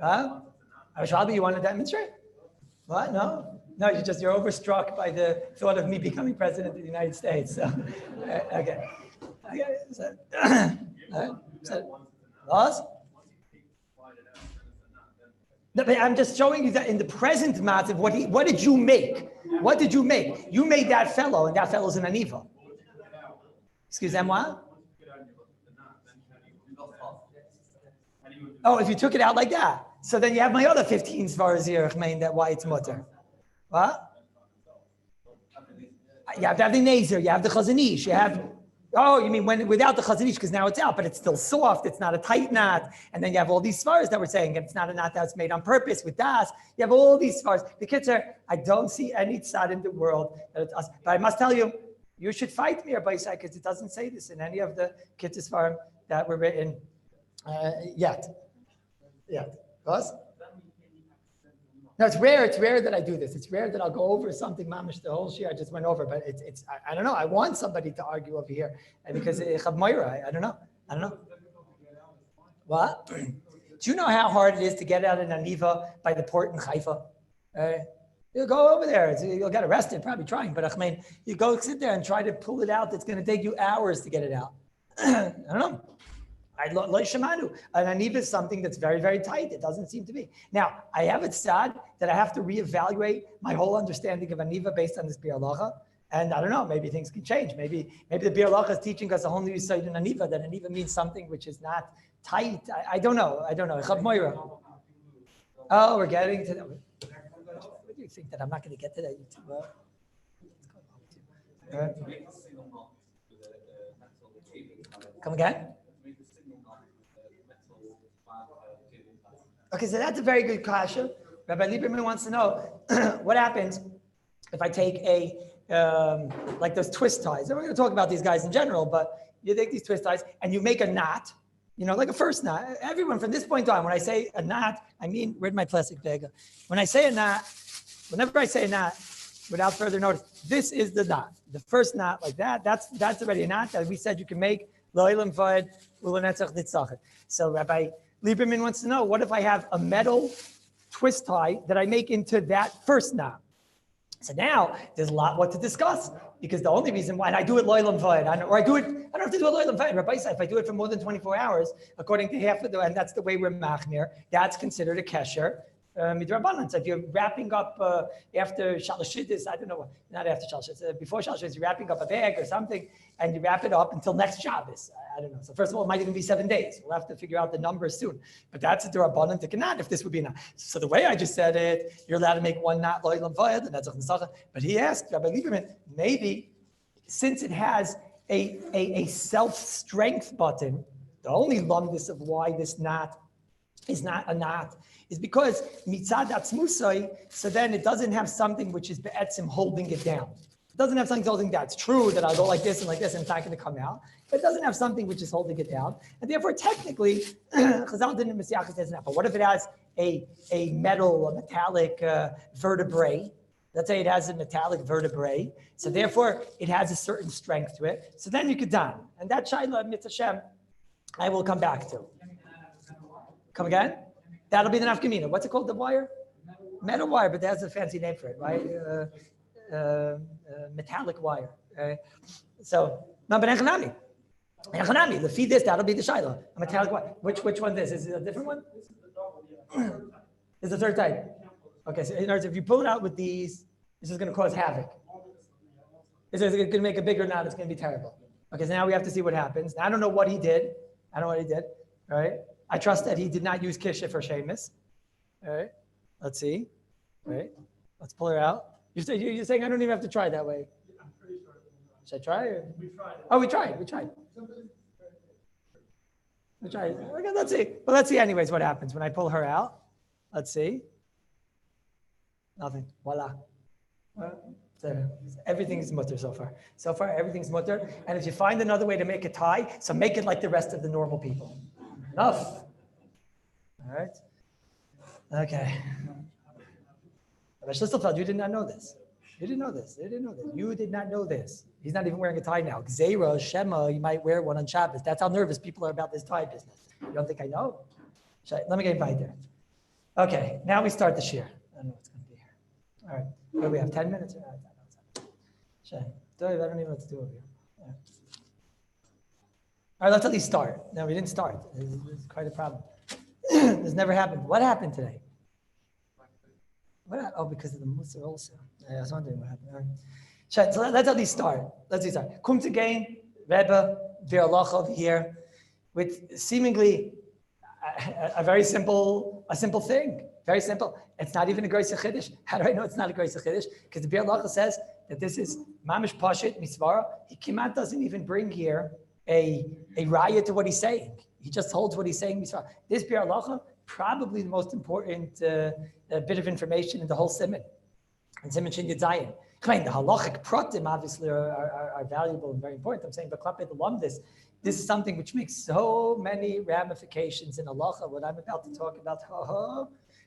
S1: Huh? Rabbi, you want to demonstrate? What? No, you're overstruck by the thought of me becoming president of the United States. So, okay. Lost? No, but I'm just showing you that in the present matzav, what did you make? What did you make? You made that fellow, and that fellow's an aniva. Excuse me, what? Oh, if you took it out like that. So then you have my other 15 svaras here, that why it's mutter. What? You have to have the nazer, you have the chazanish, you have, you mean without the chazanish, because now it's out, but it's still soft, it's not a tight knot. And then you have all these svaras that we're saying, it's not a knot that's made on purpose with das. You have all these svaras. The kids I don't see any tzad in the world that it's us. But I must tell you, you should fight me, Rabbi, because it doesn't say this in any of the kids svarim that were written yet. Us? No, it's rare that I do this. It's rare that I'll go over something, mamish, the whole shir I just went over, but it's I don't know. I want somebody to argue over here because I don't know. What? Do you know how hard it is to get out an aniva by the port in Haifa? You'll go over there. You'll get arrested, probably trying, but I mean, you go sit there and try to pull it out. It's going to take you hours to get it out. I don't know. An aniva is something that's very, very tight. It doesn't seem to be. Now, I have it sad that I have to reevaluate my whole understanding of aniva based on this bir halacha. And I don't know, maybe things can change. Maybe the bir halacha is teaching us a whole new side in aniva, that aniva means something which is not tight. I don't know. Oh, we're getting to that. What do you think, that I'm not going to get to that? Come again? Okay, so that's a very good kasha. Rabbi Lieberman wants to know what happens if I take like those twist ties. And we're going to talk about these guys in general, but you take these twist ties and you make a knot, like a first knot. Everyone from this point on, when I say a knot, I mean, where'd my plastic bag go? When I say a knot, whenever I say a knot, without further notice, this is the knot. The first knot like that, that's already a knot that we said you can make. So Rabbi Lieberman wants to know, what if I have a metal twist tie that I make into that first knot? So now there's a lot what to discuss, because the only reason why, and I do it loylam vayed, I don't have to do it loylam vayed. Rabbi said if I do it for more than 24 hours, according to half of the, and that's the way we're machmir, that's considered a kesher. Midrabanan. So if you're wrapping up after Shalashidis, I don't know, not after Shalashidis, before Shalashidis, you're wrapping up a bag or something, and you wrap it up until next Shabbos. I don't know. So first of all, it might even be 7 days. We'll have to figure out the numbers soon. But that's a Durabanan to Kanat, if this would be not. So the way I just said it, you're allowed to make one knot loylam vayed, and that's a Nesacha. But he asked, Rabbi Lieberman, maybe since it has a self-strength button, the only lumdus of why this knot is not a knot is because mitzad atzmusai, so then it doesn't have something which is be'etzim holding it down. It doesn't have something holding that. It's true that I'll go like this and it's not going to come out, but it doesn't have something which is holding it down. And therefore, technically, Chazal didn't Messiah says that. But what if it has a metal, a metallic vertebrae? Let's say it has a metallic vertebrae. So therefore, it has a certain strength to it. So then you could don. And that Shaila, Mitzvah Shem, I will come back to. Come again? That'll be the nafkamina. What's it called? The wire? Metal wire, but that's a fancy name for it, right? metallic wire. So, no, but Echanami. Echanami, the feed this, that'll be the Shiloh. A metallic wire. Which one this? Is it a different one? It's the third type. Okay, so in other words, if you pull it out with these, this is going to cause havoc. It's going to make a bigger knot. It's going to be terrible. Okay, so now we have to see what happens. Now, I don't know what he did. All right? I trust that he did not use Kisha for Sheamus. All right, let's see. All right, let's pull her out. You're saying I don't even have to try that way.
S2: I'm pretty sure.
S1: Should I try? Or?
S2: We tried.
S1: Oh, we tried. Okay, let's see. But let's see anyways what happens when I pull her out. Let's see. Nothing. Voila. So everything's mutter so far. So far, everything's mutter. And if you find another way to make a tie, so make it like the rest of the normal people. Enough. All right. Okay. Rabbi Schlisselfeld, you did not know this. You did not know this. He's not even wearing a tie now. Gzeira, Shema, you might wear one on Shabbos. That's how nervous people are about this tie business. You don't think I know? Let me get invited there. Okay, now we start the shir. I don't know what's going to be here. All right, what do we have? 10 minutes? I don't even know what to do over here. Yeah. All right, let's at least start. No, we didn't start. This is quite a problem. This never happened. What happened today? Oh, because of the Musar also. I was wondering what happened. All right. So let's at least start. Come to gain, Rebbe, Viralach over here, with seemingly a very simple thing. Very simple. It's not even a Groise Chiddush. How do I know it's not a Groise Chiddush? Because the Viralach says that this is Mamish Pashit Misvara. He Kimat doesn't even bring here a raya to what he's saying. He just holds what he's saying. This Viralach, probably the most important bit of information in the whole Siman. And Siman Shin Yud Zayin. The halachic pratim obviously are valuable and very important. I'm saying, but Klape L'Lam, this is something which makes so many ramifications in halacha. What I'm about to talk about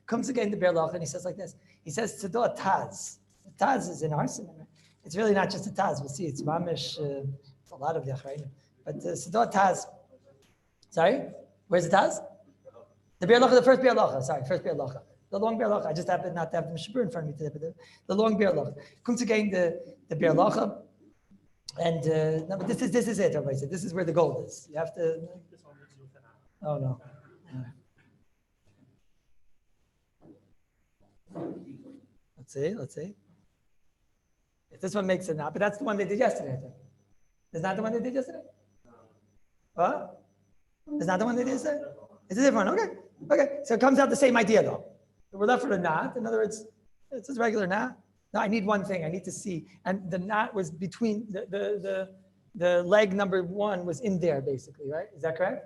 S1: comes again to Be'er Lacha, and he says like this. He says, Tzador Taz. The Taz is in our Siman. It's really not just a Taz. We'll see. It's mamish. It's a lot of Yachrayim. But Tzador Taz. Sorry? Where's the Taz? The Be'er Lacha, the first Be'er Lacha. Sorry, first Be'er Lacha. The long Be'er Lacha. I just happen not to have the Mishabur in front of me today, but the long Be'er Lacha. Comes again the Be'er Lacha. And no, but this is it, everybody said. This is where the gold is. You have to. Oh, no. Let's see. If this one makes it not, but that's the one they did yesterday, I think. Is not the one they did yesterday? What? Is not the one they did yesterday? It's a different one. Okay. So it comes out the same idea, though. We're left with a knot. In other words, it's a regular knot. No, I need one thing. I need to see. And the knot was between the leg number one was in there, basically, right? Is that correct?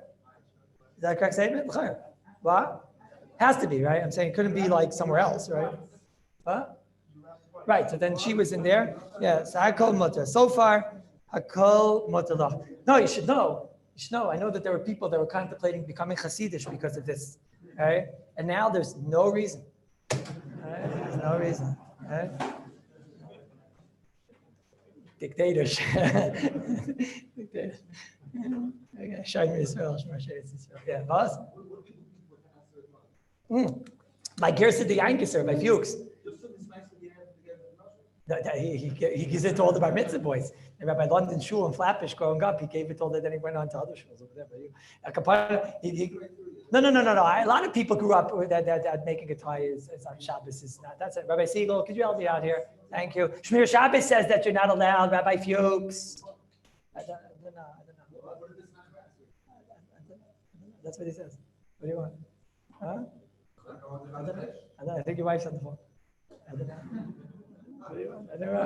S1: Is that a correct statement? What? Has to be, right? I'm saying it couldn't be like somewhere else, right? What? Right. So then she was in there. Yeah. So Hakol Mutter. So far, Hakol Mutter. No, you should know. I know that there were people that were contemplating becoming Hasidish because of this, right? And now there's no reason. Right? There's no reason. Right? Dictatorship. Okay. Show me Israel. Yeah, boss. By Gersa the Yankeser, by Fuchs. He gives it to all the Bar Mitzvah boys. And Rabbi London Shul and Flatbush growing up, he gave it to all that, then he went on to other shuls over there. No. A lot of people grew up with that making a tie is on Shabbos. Is not. That's it. Rabbi Siegel, could you help me out here? Thank you. Shmir Shabbos says that you're not allowed. Rabbi Fuchs. I don't know. That's what he says. What do you want? Huh? I don't know. I think your wife's on the phone. I don't know. What do you want? I don't know.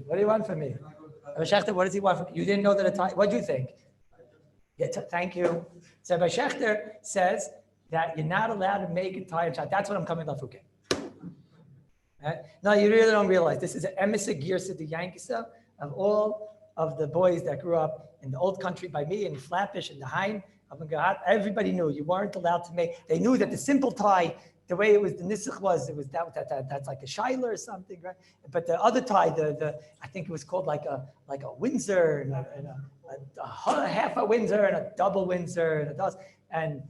S1: What do you want from me? Rabbi Shechter, what does he want from me? You didn't know that a tie. What do you think? Yeah, thank you. So Rabbi Shechter says that you're not allowed to make a tie and shot. That's what I'm coming off. Okay. Right? No, you really don't realize this is an emissary girsa the Yankisa of all of the boys that grew up in the old country by me in Flatbush and the Hain. Everybody knew you weren't allowed to make. They knew that the simple tie, the way it was, the nisach was, it was that's like a shiler or something, right? But the other tie, I think it was called like a Windsor and a half a Windsor and a double Windsor and a dozen. And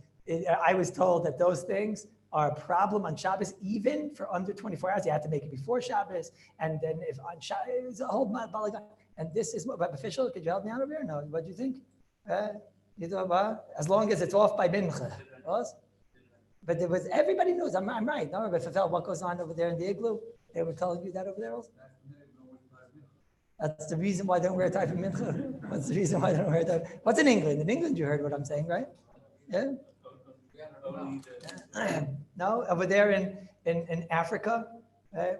S1: I was told that those things are a problem on Shabbos, even for under 24 hours. You have to make it before Shabbos, and then if on Shabbos, it's a whole balagan. And this is what, official, could you help me out over here? No, what do you think? As long as it's off by Mincha. But there was, everybody knows, I'm right. No, Rabbi Fafel, what goes on over there in the igloo? They were telling you that over there also? That's the reason why they don't wear a tie for Mincha. What's the reason why they don't wear a tie? What's in England? In England, you heard what I'm saying, right? Yeah? No, over there in Africa,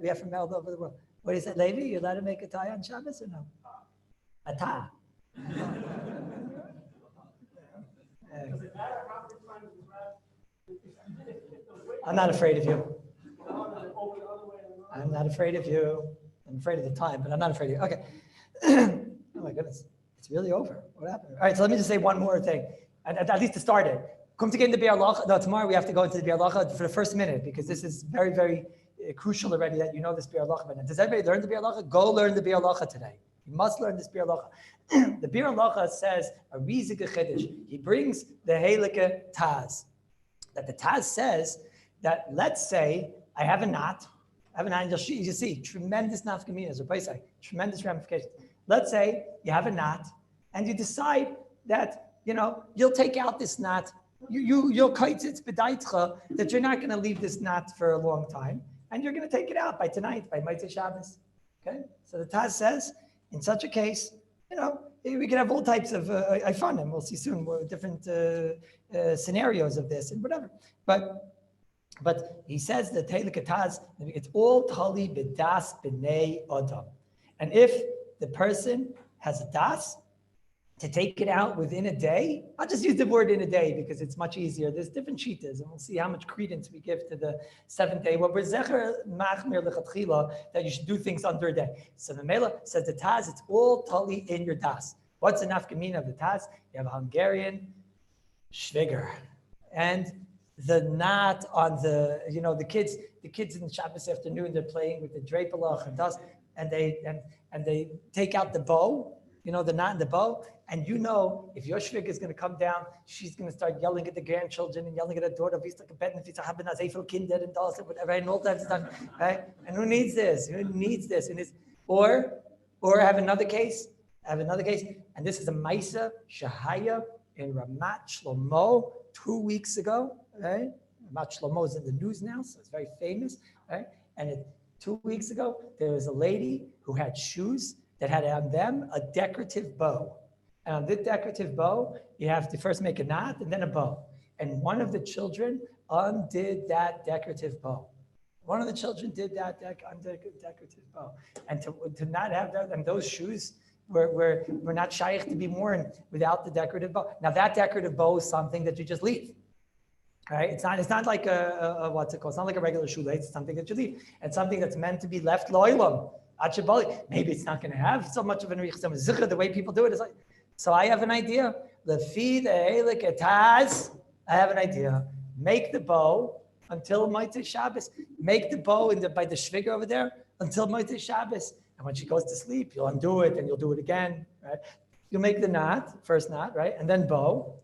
S1: we have from all over the world. What is it, Levi? You allowed to make a tie on Shabbos or no? A tie. I'm not afraid of you. I'm not afraid of you. I'm afraid of the time, but I'm not afraid of you. Okay. Oh my goodness. It's really over. What happened? All right, so let me just say one more thing, at least to start it. Come to get into Biur Halacha. No, tomorrow we have to go into the Biur Halacha for the first minute, because this is very, very crucial already that you know this Biur Halacha. But does everybody learn the Biur Halacha? Go learn the Biur Halacha today. You must learn this Biur Halacha. The Biur Halacha says a rizike chiddush. He brings the Heilike Taz. That the Taz says that, let's say I have a knot, and you see tremendous nafkaminas, or say tremendous ramifications. Let's say you have a knot, and you decide that you'll take out this knot. You'll kite it b'daitcha that you're not going to leave this knot for a long time, and you're going to take it out by tonight, by Motzei Shabbos. Okay, so the Taz says in such a case, we can have all types of fun, and we'll see soon different scenarios of this and whatever. But he says that Taz, it's all tali b'das b'nei adam, and if the person has a das, to take it out within a day, I'll just use the word in a day because it's much easier. There's different shitas, and we'll see how much credence we give to the seventh day. What we're zecher machmir lechatchila, that you should do things under a day. So the Mela says the Taz, it's all tali in your das. What's the nafkamina of the Taz? You have a Hungarian shviger, and the knot on the kids in the Shabbos afternoon, they're playing with the drapelach and dust, and they take out the bow, the knot in the bow. And if your shvig is going to come down, she's going to start yelling at the grandchildren and yelling at her daughter, whatever, and all that stuff, right? And who needs this? Or have another case, and this is a Maisa Shahaya in Ramat Shlomo 2 weeks ago, right? Ramat Shlomo is in the news now, so it's very famous, right? And 2 weeks ago, there was a lady who had shoes that had on them a decorative bow. And on this decorative bow, you have to first make a knot and then a bow. And one of the children undid that decorative bow. Decorative bow. And to not have that, and those shoes were not shaykh to be worn without the decorative bow. Now that decorative bow is something that you just leave. Right? It's not like a what's it called? It's not like a regular shoelace. It's something that you leave. It's something that's meant to be left loylam. Maybe it's not going to have so much of an riach. The way people do it is like. So I have an idea. Lefi the Heilike Taz. I have an idea. Make the bow until Motzei Shabbos. Make the bow by the shviger over there until Motzei Shabbos. And when she goes to sleep, you'll undo it and you'll do it again. Right? You'll make the knot, first knot, right, and then bow.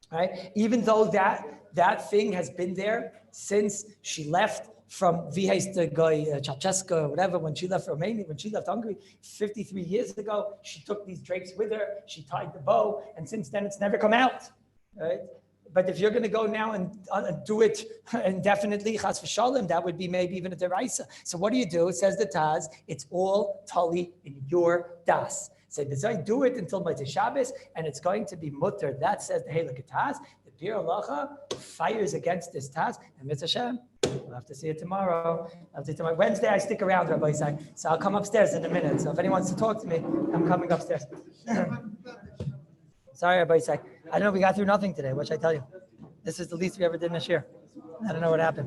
S1: Right? Even though that thing has been there since she left from Ceausescu or whatever, when she left Romania, when she left Hungary 53 years ago, she took these drapes with her, she tied the bow, and since then it's never come out, right? But if you're going to go now and do it indefinitely, chas v'shalom, that would be maybe even a deraisa. So what do? It says the Taz, it's all tali in your das. So do it until Motzei Shabbos, and it's going to be mutter. That says the Heilike Taz. The Biur Halacha fires against this Taz, and Mitzvah Hashem, we'll have to see it tomorrow. Wednesday, I stick around, Rabbi Isaac, so I'll come upstairs in a minute. So if anyone wants to talk to me, I'm coming upstairs. Sorry, Rabbi Isaac. I don't know, we got through nothing today. What should I tell you? This is the least we ever did in this year. I don't know what happened.